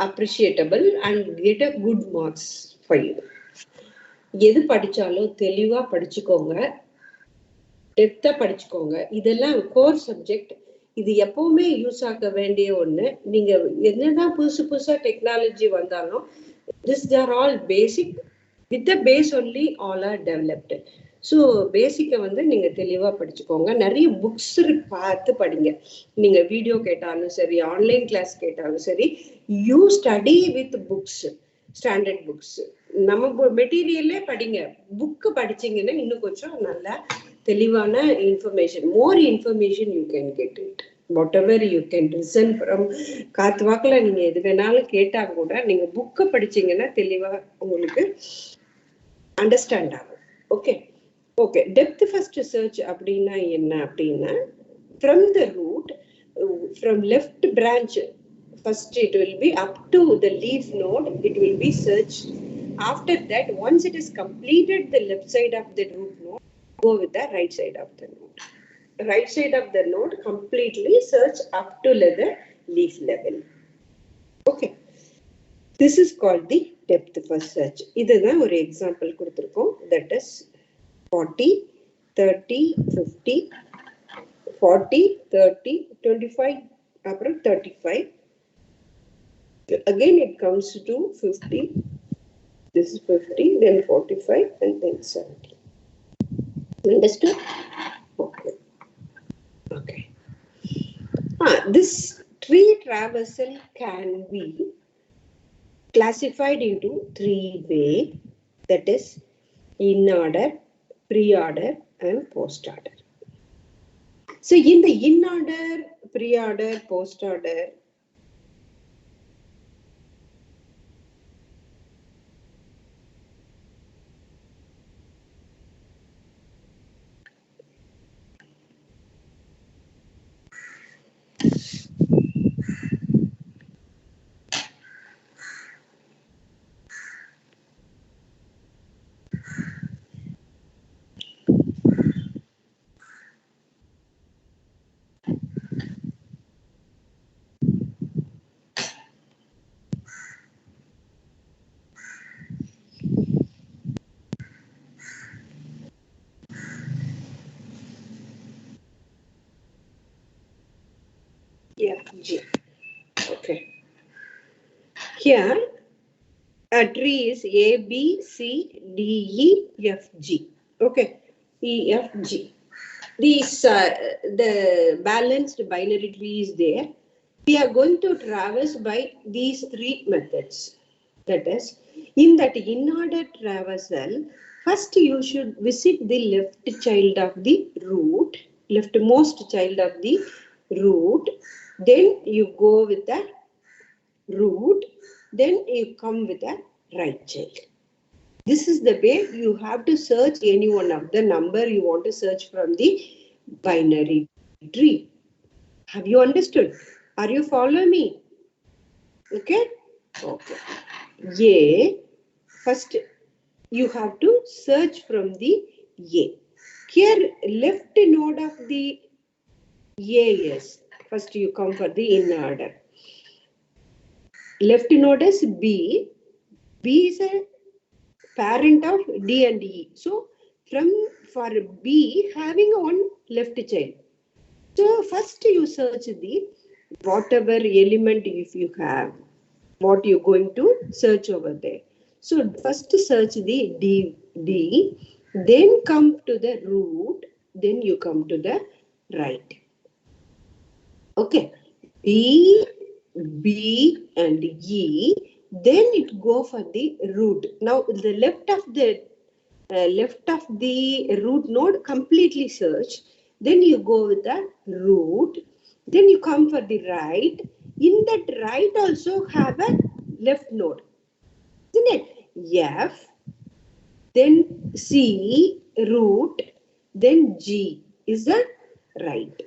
appreciable and get a good marks for you. எது படிச்சாலும் தெளிவா படிச்சுக்கோங்க, டெப்தா படிச்சுக்கோங்க. இதெல்லாம் கோர் சப்ஜெக்ட், இது எப்பவுமே யூஸ் ஆக வேண்டிய ஒண்ணு. நீங்க என்னதான் புதுசா டெக்னாலஜி வந்தாலும் this are all basic, with the base only all are developed. So பேசிக்கை வந்து நீங்க தெளிவா படிச்சுக்கோங்க. நிறைய புக்ஸ் பார்த்து படிங்க. நீங்க வீடியோ கேட்டாலும் சரி, ஆன்லைன் கிளாஸ் கேட்டாலும் சரி, you study with books, standard books. நம்ம மெட்டீரியல்லே படிங்க. புக்கு படிச்சீங்கன்னா இன்னும் கொஞ்சம் நல்லா தெளிவான information, more information you can get it. whatever you can listen from காத்து வாக்குல நீங்க எது வேணாலும் கேட்டா கூட நீங்க புக்கை படிச்சீங்கன்னா தெளிவா உங்களுக்கு அண்டர்ஸ்டாண்ட் ஆகும். Okay okay. Depth first search அப்படின்னா என்ன அப்படின்னா from the root, from left branch first it will be up to the leaf node, it will be searched. After that, once it is completed the left side of the root node, go with the right side of the node. Right side of the node completely search up to the leaf level. Okay, this is called the depth first search. இதுதான் ஒரு example கொடுத்திருக்கோம். That is 40 30 50 40 30 25 அப்புறம் 35. Again it comes to 50. This is 50, then 45, and then 70. Understood? Okay. Okay. This tree traversal can be classified into 3 ways. That is in order, pre-order, and post-order. So in the in-order, pre-order, post-order, F, G. Okay. Here, a tree is A, B, C, D, E, F, G. Okay. E, F, G. These, the balanced binary tree is there. We are going to traverse by these three methods. That is, in that in-order traversal, first you should visit the left child of the root, leftmost child of the root. Then you go with the root. Then you come with the right child. This is the way you have to search any one of the number you want to search from the binary tree. Have you understood? Are you following me? Okay? Okay. A, first you have to search from the A. Here, left node of the A is, first you come for the in order. Left node is B. B is a parent of D and E. So, for B having one left child. So, first you search the whatever element if you have, what you're going to search over there. So, first search the D, then come to the root, then you come to the right. Okay. B, and E, then it go for the root. Now, the left of the root node completely search. Then you go with the root. Then you come for the right. In that right also have a left node. Isn't it? F, then C, root, then G is the right.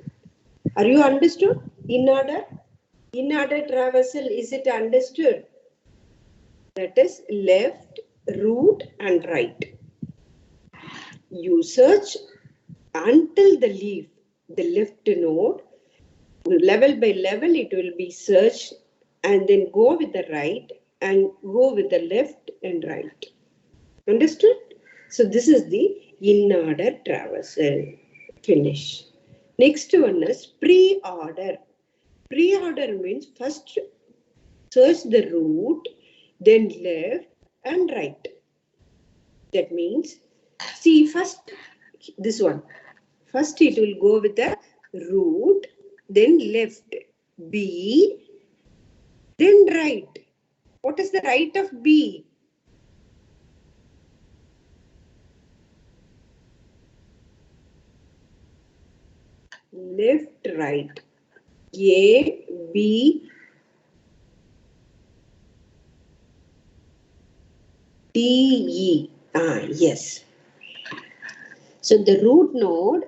Are you understood? In order? In order traversal, is it understood? That is left, root and right. You search until the leaf, the left node, level by level it will be searched, and then go with the right and go with the left and right. Understood? So this is the in order traversal. Finish. Next one is pre-order. Pre-order means first search the root, then left and right. That means, see first this one. First it will go with the root, then left, B, then right. What is the right of B? Left, right. A, B, D, E. Yes. So the root node,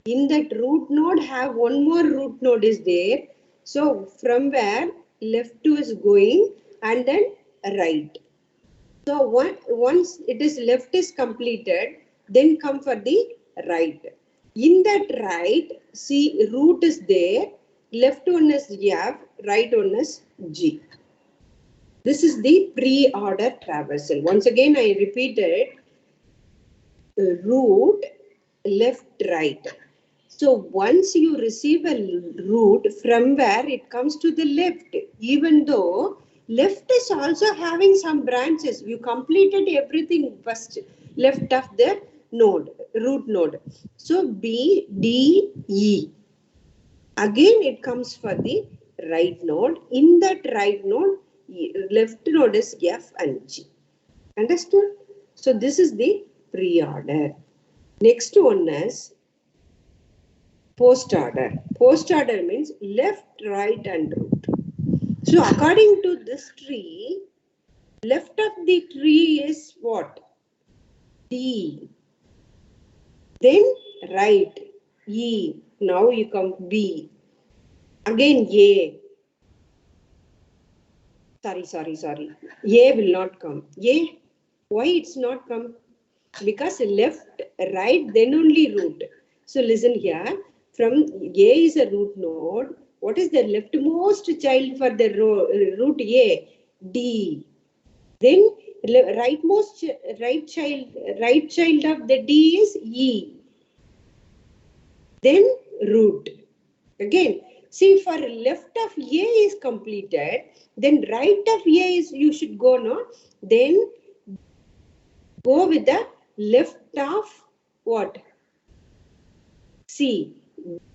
in that root node have one more root node is there. So from where left to is going and then right. So once it is left is completed, then come for the right. In that right, see root is there, left one is F, right one is G. This is the pre-order traversal. Once again I repeated, root, left, right. So once you receive a root from where it comes to the left, even though left is also having some branches, you completed everything first, left of the node, root node. So B, D, E. Again it comes for the right node. In that right node, left node is F and G. Understood? So this is the pre-order. Next one is post-order. Post-order means left, right and root. So according to this tree, left of the tree is what? D. Then right, E. Now you come B. Again A. Sorry. A will not come. A. Why it's not come? Because left, right, then only root. So listen here. From A is a root node. What is the leftmost child for the root A? D. Then right child of the D is E. Then root. Again, See, for left of A is completed, then right of A is you should go, no? Then go with the left of what? C,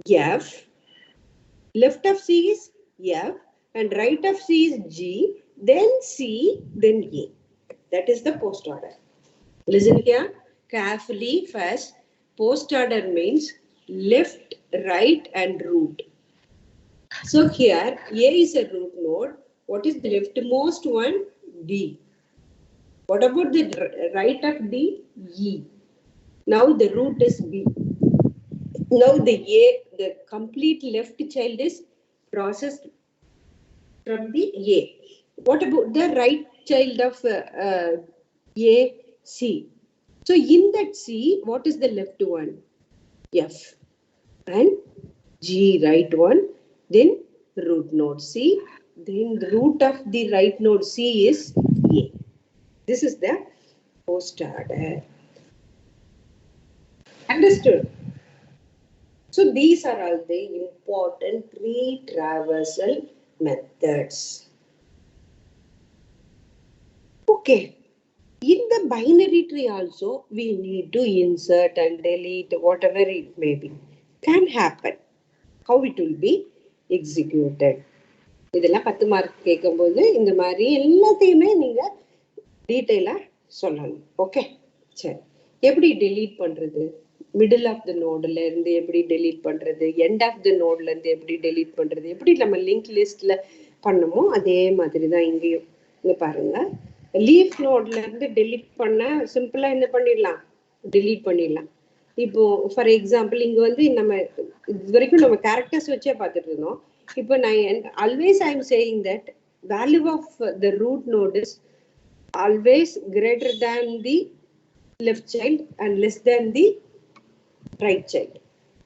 F. Left of C is F and right of C is G, then C, then A. That is the post order. Listen here carefully first. Post order means left, right and root. So here A is a root node. What is the leftmost one? D. What about the right of D? E. Now the root is B. Now the complete left child is processed from the A. What about the right child of A? C. So in that C, what is the left one? F. And G, right one. Then root node C. Then the root of the right node C is A. This is the post order. Understood? So these are all the important retraversal methods. Okay. In the binary tree also, we need to insert and delete whatever it may be. Can happen. How it will be executed. இதெல்லாம் 10 mark கேட்கும்போது இந்த மாதிரி எல்லாத்தையுமே நீங்க டீட்டெயிலா சொல்லணும். Okay, சரி. எப்படி டெலீட் பண்றது? மிடில் ஆஃப் த நோடுல இருந்து எப்படி டெலீட் பண்றது? எண்ட் ஆஃப் த நோட்ல இருந்து எப்படி டெலீட் பண்றது? எப்படி நம்ம லிங்க் லிஸ்ட்ல பண்ணமோ அதே மாதிரி தான் இங்கேயும். இங்க பாருங்க, லீஃப் நோட்ல இருந்து டெலீட் பண்ண சிம்பிளா என்ன பண்ணிடலாம்? டெலீட் பண்ணிடலாம். இப்போ ஃபார் எக்ஸாம்பிள் இங்க வந்து நம்ம இது வரைக்கும் நம்ம கேரக்டர்ஸ் வச்சே பார்த்துட்டு இருந்தோம். இப்போ நான் always I am saying that value of the root node is always greater than the left child and less than the right child.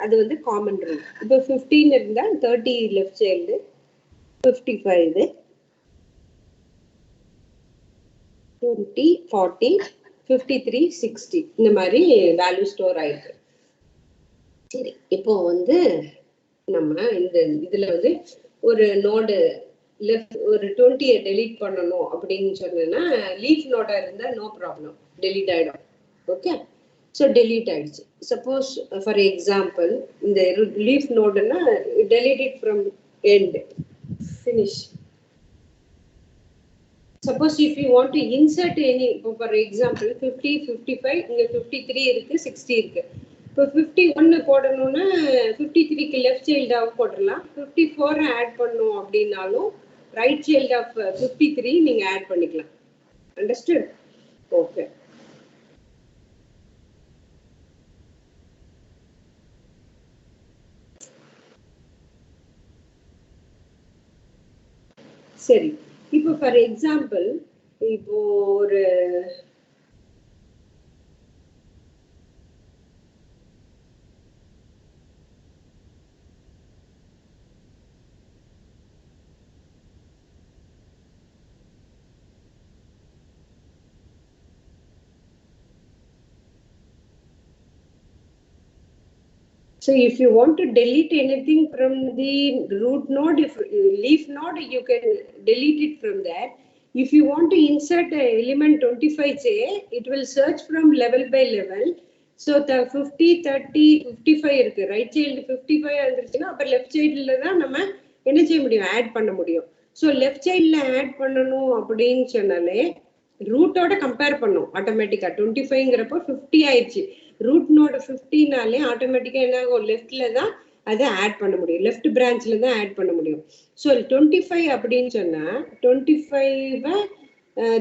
அது வந்து காமன் ரூல். இப்போ 15 இருந்தால் 30 லெஃப்ட் சைல்டு, 55 20 40 53 60 இந்த மாதிரி வேல்யூ ஸ்டோர் ஆயிருக்கு. சரி, இப்போ வந்து நம்ம இந்த இதுல வந்து ஒரு நோடு லெஃப்ட் ஒரு 20 டெலீட் பண்ணணும் அப்படின்னு சொன்னா லீஃப் நோடா இருந்தா நோ ப்ராப்ளம், டெலீட் ஆயிடும். ஓகே, ஸோ டெலீட் ஆயிடுச்சு. சப்போஸ் ஃபார் எக்ஸாம்பிள் இந்த லீஃப் நோடுன்னா delete it from end, finish. Suppose if you want to insert any, for example 50 55 இங்க 53 இருக்கு, 60 இருக்கு. இப்போ 51 போடணும்னா 53க்கு லெஃப்ட் சைல்ட் ஆஃப் போடலாம். 54 ஆட் பண்ணணும் அப்படின்னாலும் ரைட் சைல்ட் ஆஃப் 53 நீங்க ஆட் பண்ணிக்கலாம். அண்டர்ஸ்டுட்? ஓகே. சரி, இப்போ ஃபார் எக்ஸாம்பிள் இப்போ ஒரு so if you want to delete anything from the root node, if leaf node, you can delete it from there. If you want to insert a element 25 say, it will search from level by level. So the 50 30 55 இருக்கு, right child 55 வந்துருச்சுன்னா அப்ப left சைல்டுல தான் நம்ம என்ன செய்ய முடியும்? Add பண்ண முடியும். ஸோ லெஃப்ட் சைல்ட்ல ஆட் பண்ணணும் அப்படின்னு சொன்னாலே ரூட்டோட கம்பேர் பண்ணும் ஆட்டோமேட்டிக்கா. 25ங்கிறப்போ 50 ஆயிடுச்சு. ரூட் நோட் 50னாலே ஆட்டோமேட்டிக்கா என்ன ஆகும்? லெஃப்ட்ல தான் அதை ஆட் பண்ண முடியும், லெஃப்ட் பிரான்ச்ல தான் ஆட் பண்ண முடியும். ஸோ 25 அப்படின்னு சொன்னா 25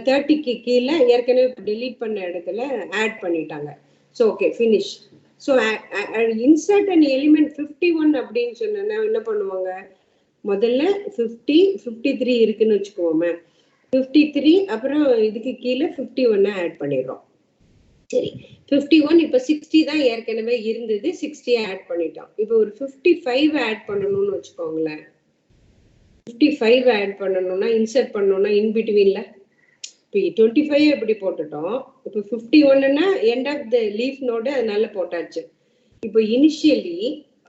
30க்கு கீழே ஏற்கனவே டெலீட் பண்ண இடத்துல ஆட் பண்ணிட்டாங்க. So okay, finish. So insert and element 51 அப்படின்னு சொன்னா என்ன பண்ணுவாங்க? முதல்ல 50 53 இருக்குன்னு வச்சுக்கோமே, 53 அப்புறம் இதுக்கு கீழே 51 ஆட் பண்ணிடுறோம். சரி, 51 இப்போ 60 தான் ஏற்கனவே இருந்தது, 60 ஆட் பண்ணிட்டோம். இப்போ ஒரு 55 ஆட் பண்ணணும்னு வச்சுக்கோங்களேன். 55 ஆட் பண்ணணும்னா இன்சர்ட் பண்ணணும்னா இன் பிட்வீன்ல இப்போ 25 எப்படி போட்டுட்டோம், இப்போ 51ன்னா end of the leaf node, அதனால போட்டாச்சு. இப்போ initially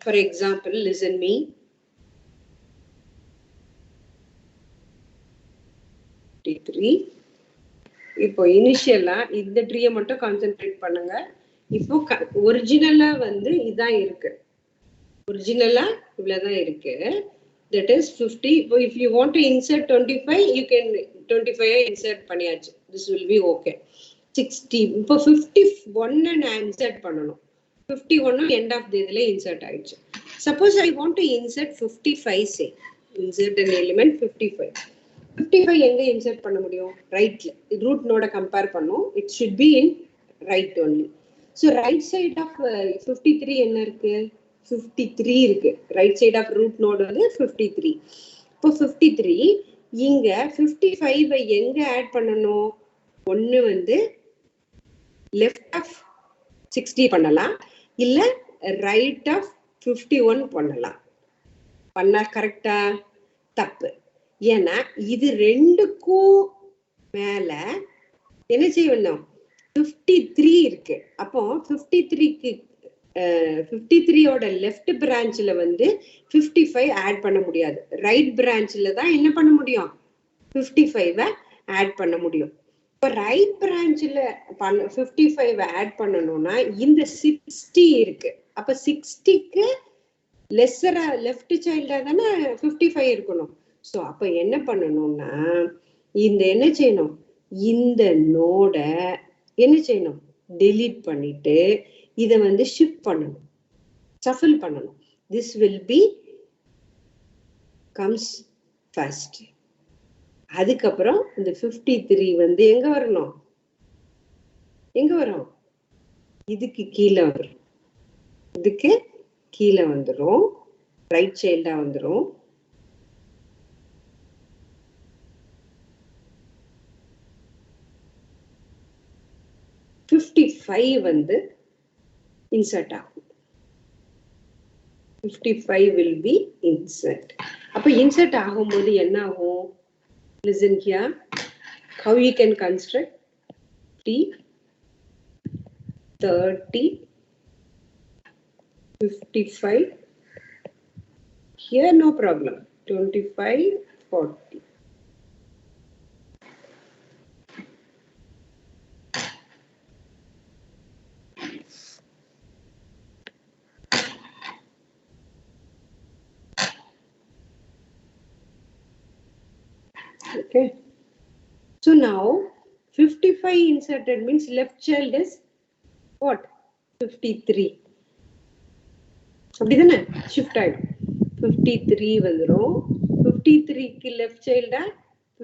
for example listen me, 53. இப்போ இனிஷியலா இந்த ட்ரீயை மட்டும் கான்சென்ட்ரேட் பண்ணுங்க. இப்போ ஒரிஜினலா வந்து இதான் இருக்கு. ஒரிஜினலா இவ்வளவுதான் இருக்கு. That is 50. If you want to insert 25, you can 25 insert பண்ணியாச்சு. This will be okay. 60. இப்போ 51 நான் insert பண்ணணும். 51 end of the இதில் insert ஆயிடுச்சு. Suppose I want to insert 55, say. Insert an element 55. 55 எங்க insert பண்ண முடியும்? Rightல. Root node compare பண்ணும். It should be in right only. So right side of 53 என்ன இருக்கு? 53 இருக்கு. Right side of root node வந்து 53. இப்போ 53 இங்க 55 எங்க ஆட் பண்ணணும்? ஒன்னு வந்து left of 60 பண்ணலாம், இல்ல right of 51 பண்ணலாம். பண்ணா கரெக்டா? தப்பு. ஏன்னா இது ரெண்டுக்கும் மேல என்ன செய்யணும்? 53 இருக்கு. அப்போ 53க்கு 53ஓட லெஃப்ட் பிரான்ச்ல வந்து 55 ஆட் பண்ண முடியாது. ரைட் பிரான்ச்ல தான் என்ன பண்ண முடியும்? 55 ஆட் பண்ண முடியும். இப்போ ரைட் பிரான்ச்ல 55 ஆட் பண்ணணும்னா இந்த 60 இருக்கு. அப்ப 60க்கு லெஸ்ஸரா லெஃப்ட் சைல்டா தானே 55 இருக்கணும். ஸோ அப்ப என்ன பண்ணணும்னா இந்த என்ன செய்யணும்? இந்த நோட என்ன செய்யணும்? டெலீட் பண்ணிட்டு இதை வந்து ஷிஃப்ட் பண்ணணும், ஷஃபிள் பண்ணணும். This will be comes first. அதுக்கப்புறம் இந்த 53 வந்து எங்க வரணும்? எங்க வரும்? இதுக்கு கீழே வரும். இதுக்கு கீழே வந்துடும், ரைட் சைல்டா வந்துடும். வந்து இன்சர்ட் ஆகும். 55 will be insert. அப்ப இன்சர்ட் ஆகும்போது என்ன ஆகும்? Listen here. How you can construct 30, 55. Here no problem. 25, 40. Okay. So now 55 inserted means left child is what? 53. அப்படிதானே? ஷிஃப்ட் ஆயிடும். 53 வந்துடும். 53க்கு லெஃப்ட் சைல்டா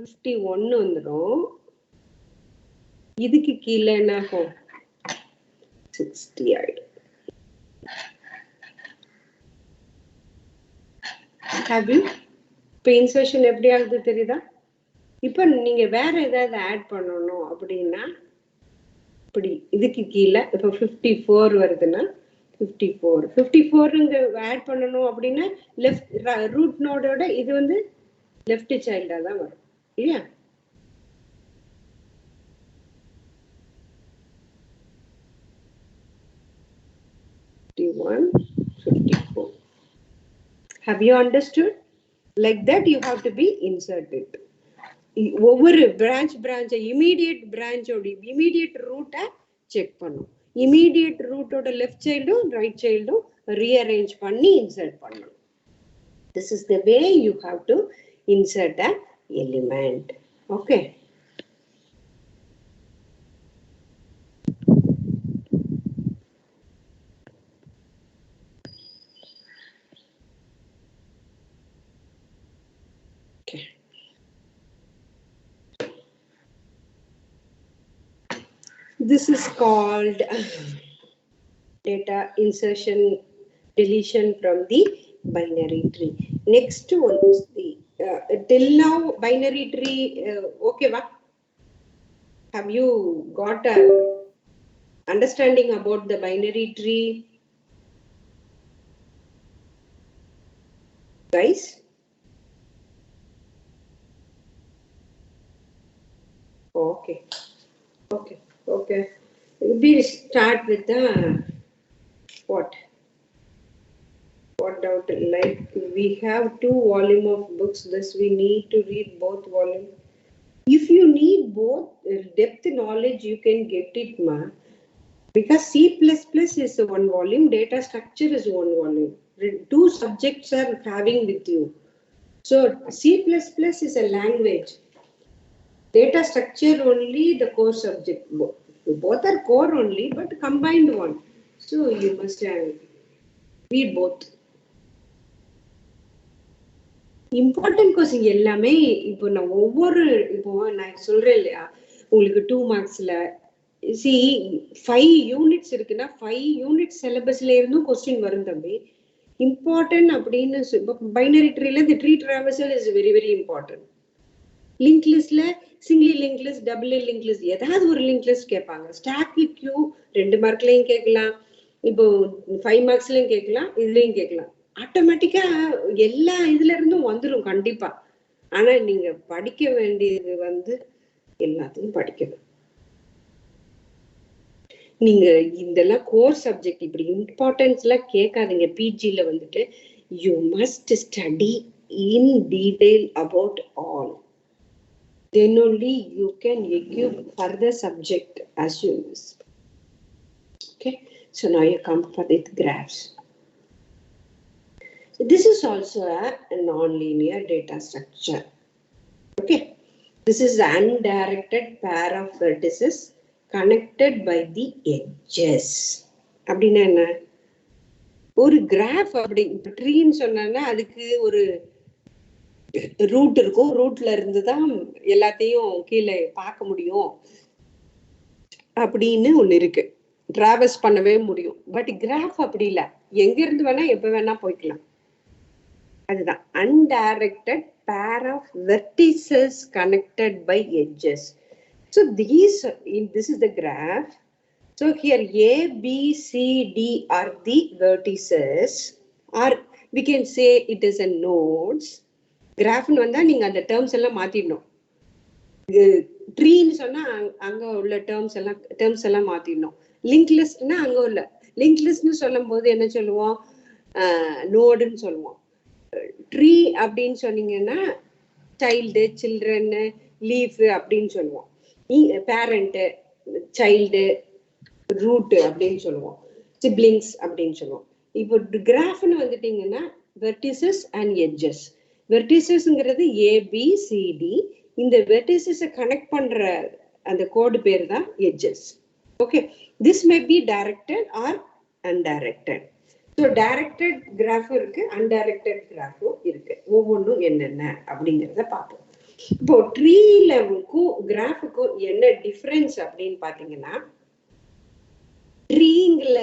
51 வந்துடும். இதுக்கு கீழே என்ன ஆகும்? 60 ஆயிடும். Have you? இப்போ இன்சர்ஷன் எப்படி ஆகுது தெரியுதா? இப்போ நீங்க வேற ஏதாவது ஆட் பண்ணணும் அப்படின்னா இப்படி இதுக்கு கீழே இப்போ 54 வருதுன்னா 54 இங்க ஆட் பண்ணணும் அப்படின்னா லெஃப்ட் ரூட் நோடோட இது வந்து லெஃப்ட் சைல்டா தான் வரும் இல்லையா? Have you understood? Like that you have to be inserted. ஒவ்வொரு பிரான்ச் இமீடியட் பிரான்ச்சோட இமீடியட் ரூட்டை செக் பண்ணும். இமீடியட் ரூட்டோட லெஃப்ட் சைல்டும் ரைட் சைல்டும் ரீஅரேஞ்ச் பண்ணி இன்சர்ட் பண்ணணும். This is the way you have to insert an element. Okay. This is called data insertion deletion from the binary tree. Next one is the till now binary tree. Okay va? Have you got a understanding about the binary tree, guys? Okay. We start with the what doubt? Like we have 2 volumes of books, thus we need to read both volumes. If you need both depth knowledge, you can get it, ma. Because C++ is one volume, data structure is one volume. Two subjects are having with you. So C++ is a language. Data structure only the core subject. Both are core only, but combined one. So you must read both. Important question எல்லாமே இப்போ நான் ஒவ்வொரு இப்போ நான் சொல்றேன் இல்லையா உங்களுக்கு 2 மார்க்ஸ்ல see 5 units இருக்குன்னா 5 யூனிட் சிலபஸ்ல இருந்தும் क्वेश्चन வரும் தம்பி இம்பார்ட்டன்ட் அப்படின்னு பைனரி ட்ரீல the tree traversal is very very important link லிஸ்ட்ல single link list double link list ஏதாவது ஒரு லிங்க் லிஸ்ட் கேட்பாங்க ஸ்டாக் கியூ 2 மார்க்லயும் கேட்கலாம் இப்போ 5 மார்க்ஸ்லயும் கேட்கலாம் இதுலயும் கேட்கலாம் ஆட்டோமேட்டிக்கா எல்லா இதுல இருந்தும் வந்துடும் கண்டிப்பா ஆனா நீங்க படிக்க வேண்டியது எல்லாத்தையும் படிக்கணும் நீங்க இதெல்லாம் கோர் சப்ஜெக்ட் இப்படி இம்பார்ட்டன்ஸ் எல்லாம் கேட்காதீங்க பிஜில you must study in detail about all then only you can equip further subject as you miss. Okay, so now you come for the graphs. This is also a non-linear data structure. Okay, this is an undirected pair of vertices connected by the edges. அப்படின்னா என்ன ஒரு graph அப்படி ட்ரீன்னு சொன்னா அதுக்கு ஒரு root இருக்கும் ரூட்ல இருந்து தான் எல்லாத்தையும் கீழே பார்க்க முடியும் அப்படின்னு ஒண்ணு இருக்கு டிராவல்ஸ் பண்ணவே முடியும் பட் கிராஃப் அப்படி இல்லை எங்க இருந்து வேணா எப்ப வேணா போய்க்கலாம் அதுதான் undirected pair of vertices connected by edges. So this is the graph. So here A, B, C, D are the vertices or we can say it is a nodes. கிராஃப்னு வந்தா நீங்க அந்த டேர்ம்ஸ் எல்லாம் மாத்திடணும் ட்ரீன்னு சொன்னா அங்க உள்ள டேர்ம்ஸ் எல்லாம் மாத்திடணும் link லிஸ்ட்னா அங்க உள்ள லிங்க் லிஸ்ட்னு சொல்லும் போது என்ன சொல்லுவோம் நோடுன்னு சொல்லுவோம் ட்ரீ அப்படின்னு சொன்னீங்கன்னா சைல்டு சில்ட்ரன் லீஃப் அப்படின்னு சொல்லுவோம் பேரண்ட் சைல்டு ரூட் அப்படின்னு சொல்லுவோம் சிப்ளிங்ஸ் அப்படின்னு சொல்லுவோம் இப்போ கிராஃப்னு வந்துட்டீங்கன்னா வெர்டிசஸ் அண்ட் எட்ஜஸ் வெர்டிசஸ்ங்கிறது ஏபிசிடி இந்த வெர்டிசஸை கனெக்ட் பண்ற அந்த கோடு பேர் தான் edges okay this may be directed or undirected so directed கிராஃபும் இருக்கு அன்டைரக்டட் கிராஃபும் இருக்கு ஒவ்வொன்றும் என்னென்ன அப்படிங்கிறத பார்ப்போம் இப்போ ட்ரீலவுக்கும் கிராஃபுக்கும் என்ன டிஃபரன்ஸ் அப்படின்னு பாத்தீங்கன்னா ட்ரீங்ல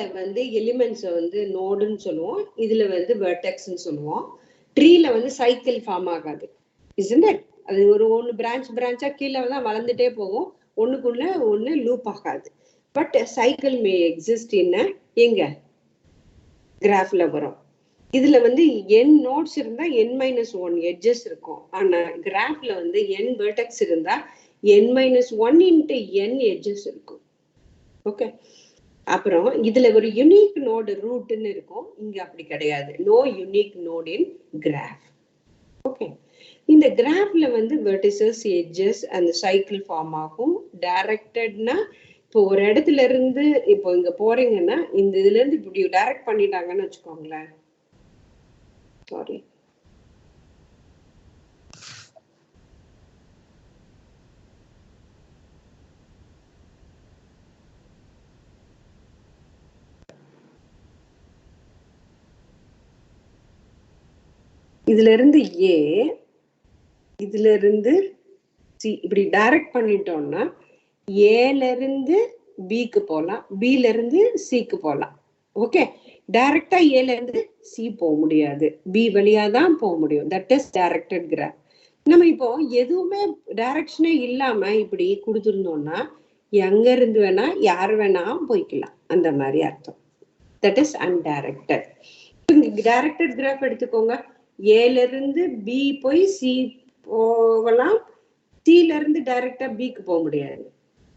எலிமெண்ட்ஸை நோடுன்னு சொல்லுவோம் இதுல வெர்டெக்ஸ்ன்னு சொல்லுவோம் ட்ரீல சைக்கிள் ஃபார்ம் ஆகாது isn't it அது ஒரு ஒன்னு பிரான்ச்சா கீழே தான் வளர்ந்துட்டே போகும் ஒண்ணுக்குள்ள ஒண்ணு லூப் ஆகாது but cycle May exist in எங்க கிராஃப்ல வரும் இதுல n நோட்ஸ் இருந்தா n-1 எட்ஜஸ் இருக்கும் ஆனா கிராஃப்ல n வெர்டெக்ஸ் இருந்தா n-1 into n எட்ஜஸ் இருக்கும் ஓகே அப்புறம் இதுல ஒரு யூனிக் நோடு ரூட்னு இருக்கும் இங்க அப்படி கிடையாது நோ யூனிக் நோட் இன் கிராஃப் ஓகே இந்த கிராஃப்ல வெர்டிசஸ் எட்ஜஸ் அந்த சைக்கிள் ஃபார்ம் ஆகும் டைரக்டட்னா இப்போ ஒரு இடத்துல இருந்து இப்போ இங்க போறீங்கன்னா இந்த இதுல இருந்து இப்படி டைரக்ட் பண்ணிட்டாங்கன்னு வச்சுக்கோங்களேன் சாரி இதுல இருந்து ஏ இதுல இருந்து சி இப்படி டைரக்ட் பண்ணிட்டோம்னா ஏல இருந்து பிக்கு போகலாம் பில இருந்து சிக்கு போகலாம் ஓகே டைரக்டா ஏல இருந்து சி போக முடியாது பி வழியா தான் போக முடியும் தட் இஸ் டைரக்டட் கிராஃப் நம்ம இப்போ எதுவுமே டைரக்ஷனே இல்லாம இப்படி கொடுத்துருந்தோம்னா எங்க இருந்து வேணா யார் வேணா போய்க்கலாம் அந்த மாதிரி அர்த்தம் that is undirected directed graph எடுத்துக்கோங்க ஏல இருந்து பி போய் சி போகலாம் சில இருந்து டைரக்டா பிக்கு போக முடியாது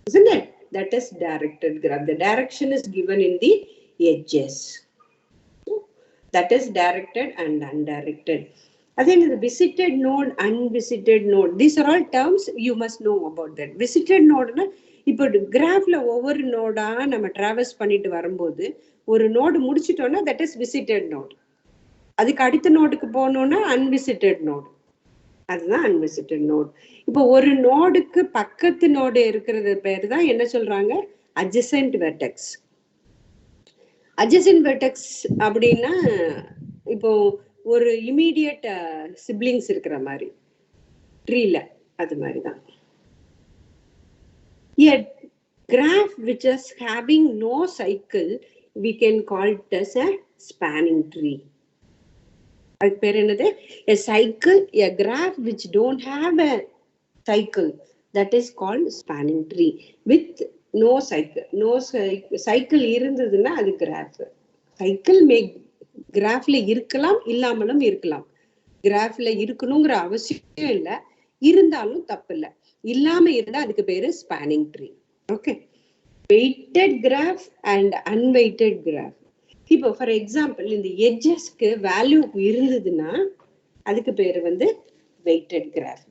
isn't it that is directed graph the direction is given in the edges that is directed and undirected Then the visited node, unvisited node. These are all terms you must know about that. Visited node na இப்போ கிராஃப்ல ஒவ்வொரு நோடா நம்ம travels பண்ணிட்டு வரும்போது ஒரு node முடிச்சிட்டோம்னா that is visited node. அதுக்கு அடுத்த நோடுக்கு போனோம்னா அன்விசிட்டட் நோட். அதுதான் அன்விசிட்டட் நோட். இப்போ ஒரு நோடுக்கு பக்கத்து நோடு இருக்கிறது பேர் தான் என்ன சொல்றாங்க? Adjacent vertex. அட்ஜசன்ட் வெர்டெக்ஸ் அப்படின்னா இப்போ ஒரு இமீடியட் சிப்ளிங்ஸ் இருக்கிற மாதிரி ட்ரீல அது மாதிரி தான். A graph which is having no cycle we can call it as a spanning tree. அதுக்கு பேர் என்னது? A cycle, a graph which don't have a cycle, that is called spanning tree. With no cycle, no cycle இருந்ததுன்னா அது graph. Cycle மே கிராஃப்ல இருக்கலாம், இல்லாமலும் இருக்கலாம். கிராஃப்ல இருக்கணுங்கிற அவசியம் இல்லை, இருந்தாலும் தப்பு இல்லை. இல்லாம இருந்தா அதுக்கு பேரு spanning tree. Okay, weighted graph and unweighted graph. இப்போ ஃபார் எக்ஸாம்பிள் இந்த எட்ஜஸ்க்கு வேல்யூ இருந்ததுன்னா அதுக்கு பேரு வந்து வெயிட்டட் கிராஃப்.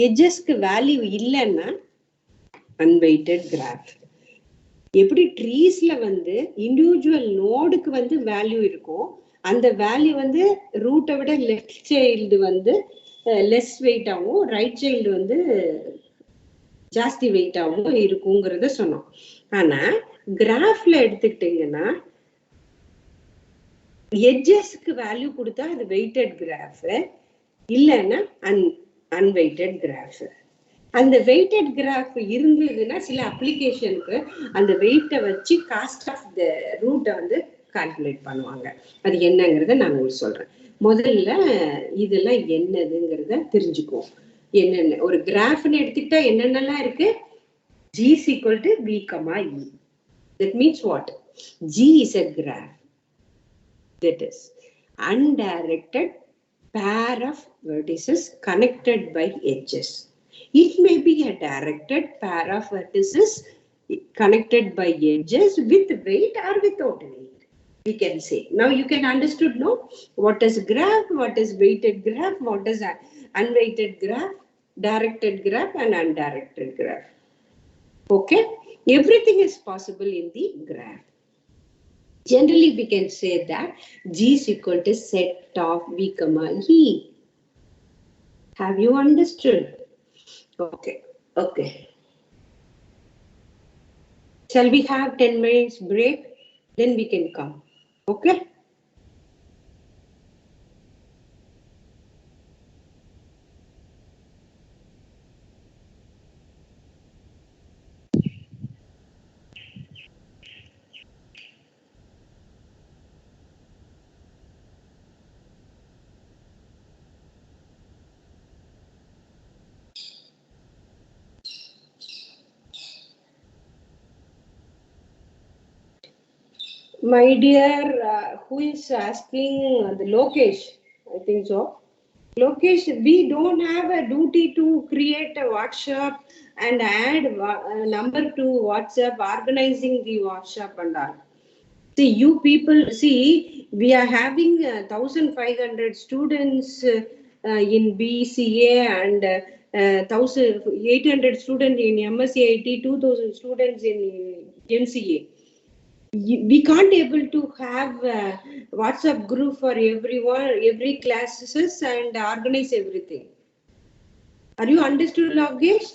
எட்ஜஸ்க்கு வேல்யூ இல்லைன்னா அன்வெயிட்டட் கிராஃப். எப்படி ட்ரீஸ்ல வந்து இண்டிவிஜுவல் நோடுக்கு வந்து வேல்யூ இருக்கும், அந்த வேல்யூ வந்து ரூட்டை விட லெஃப்ட் சைல்டு வந்து லெஸ் வெயிட்டாகவும் ரைட் சைல்டு வந்து ஜாஸ்தி வெயிட்டாகவும் இருக்குங்கிறத சொன்னோம். ஆனா கிராஃப்ல எடுத்துக்கிட்டீங்கன்னா எட்ஜஸ்க்கு வேல்யூ கொடுத்தா அது வெயிட்டட் கிராஃப், இல்லைன்னா அன்வெயிட்டட் கிராஃப். அந்த வெயிட்டட் கிராஃப் இருந்ததுன்னா சில அப்ளிகேஷனுக்கு அந்த வெயிட்டை வச்சு காஸ்ட் ஆஃப் த ரூட்டை வந்து கால்குலேட் பண்ணுவாங்க. அது என்னங்கிறத நான் உங்களுக்கு சொல்றேன். முதல்ல இதெல்லாம் என்னதுங்கிறத தெரிஞ்சுக்குவோம். என்னென்ன ஒரு கிராஃப்னு எடுத்துக்கிட்டா என்னென்னலாம் இருக்கு? G is equal to V, E. That means what? G is a graph. That is undirected pair of vertices connected by edges. It may be a directed pair of vertices connected by edges with weight or without weight. We can say. Now you can understood, no? What is graph, what is weighted graph, what is unweighted graph, directed graph and undirected graph. Okay? Everything is possible in the graph. Generally, we can say that G is equal to set of V, E. Have you understood? Okay. Okay. Shall we have 10 minutes break? Then we can come. Okay? My dear, who is asking? The Lokesh, I think so. Lokesh, we don't have a duty to create a WhatsApp and add a number to WhatsApp, organizing the WhatsApp and all. See, you people, see, we are having 1,500 students in BCA and 1,800 students in MCA A22, 2,000 students in MCA. We can't able to have a WhatsApp group for everyone, every classes and organize everything. Are you understood, Lokesh?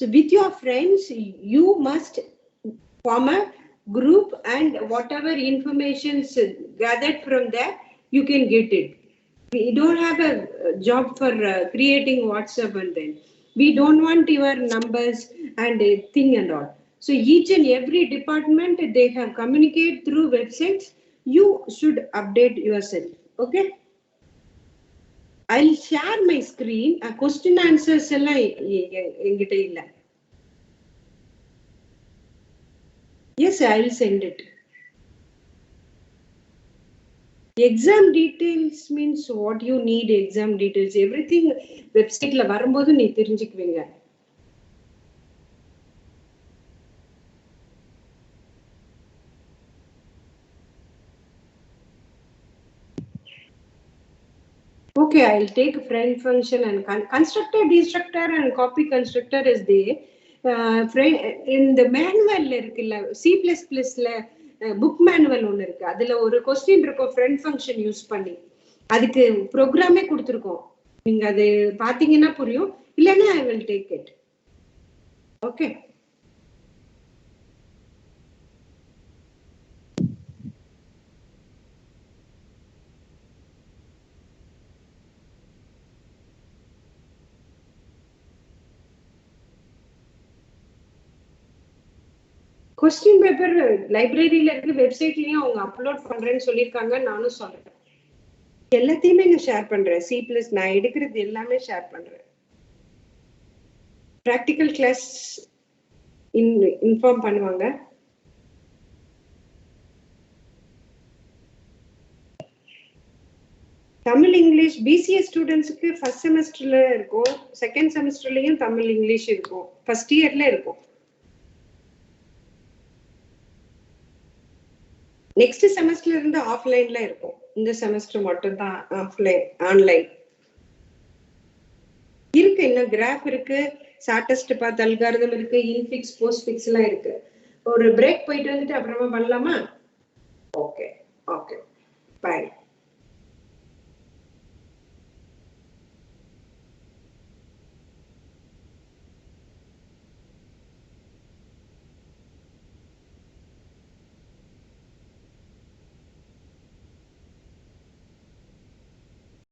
So with your friends, you must form a group and whatever information gathered from there, you can get it. We don't have a job for creating WhatsApp and then. We don't want your numbers and thing and all. So each and every department, they have communicate through websites. You should update yourself. Okay? I'll share my screen. Question answers engita illa. Yes, I will send it. Exam details means what you need. Exam details, everything website la varumbodhu nee therinjikkuvinga. Okay, I'll take friend function and constructor, destructor and copy constructor is there. In the manual இருக்குல்ல C++ல book manual ஒன்னு இருக்கு. அதுல ஒரு question இருக்கும் friend function use பண்ணி. அதுக்கு ப்ரோக்ராமே கொடுத்திருக்கோம். நீங்க அது பாத்தீங்கன்னா புரியும். இல்லனா I will take it. Okay. Question paper library ல இருக்கு, வெப்சைட்லயும் அவங்க அப்லோட் பண்றேன்னு சொல்லிருக்காங்க. நானும் சொல்றேன். எல்லாத்தையுமே நான் ஷேர் பண்றேன். C+ நான் எடுக்கிறது எல்லாமே ஷேர் பண்றேன். பிராக்டிகல் கிளாஸ் இன்ஃபார்ம் பண்ணுவாங்க. தமிழ் இங்கிலீஷ் BCA ஸ்டூடெண்ட்ஸ்க்கு ஃபர்ஸ்ட் செமஸ்டர்ல இருக்கும், செகண்ட் செமஸ்டர்லயும் தமிழ் இங்கிலீஷ் இருக்கும், ஃபர்ஸ்ட் இயர்ல இருக்கும். நெக்ஸ்ட் செமஸ்டர்ல இருந்து ஆஃப்லைன்ல இருக்கும். இந்த செமஸ்டர் மட்டும் தான் ஆஃப்லைன், ஆன்லைன் இருக்கு. இன்னும் கிராஃப் இருக்கு, ஷார்ட்டஸ்ட் பாத் அல்காரிதம் இருக்கு, இன்ஃபிக்ஸ் போஸ்ட்ஃபிக்ஸ் எல்லாம் இருக்கு. ஒரு பிரேக் போயிட்டு வந்துட்டு அப்புறமா பண்ணலாமா? Okay okay, by.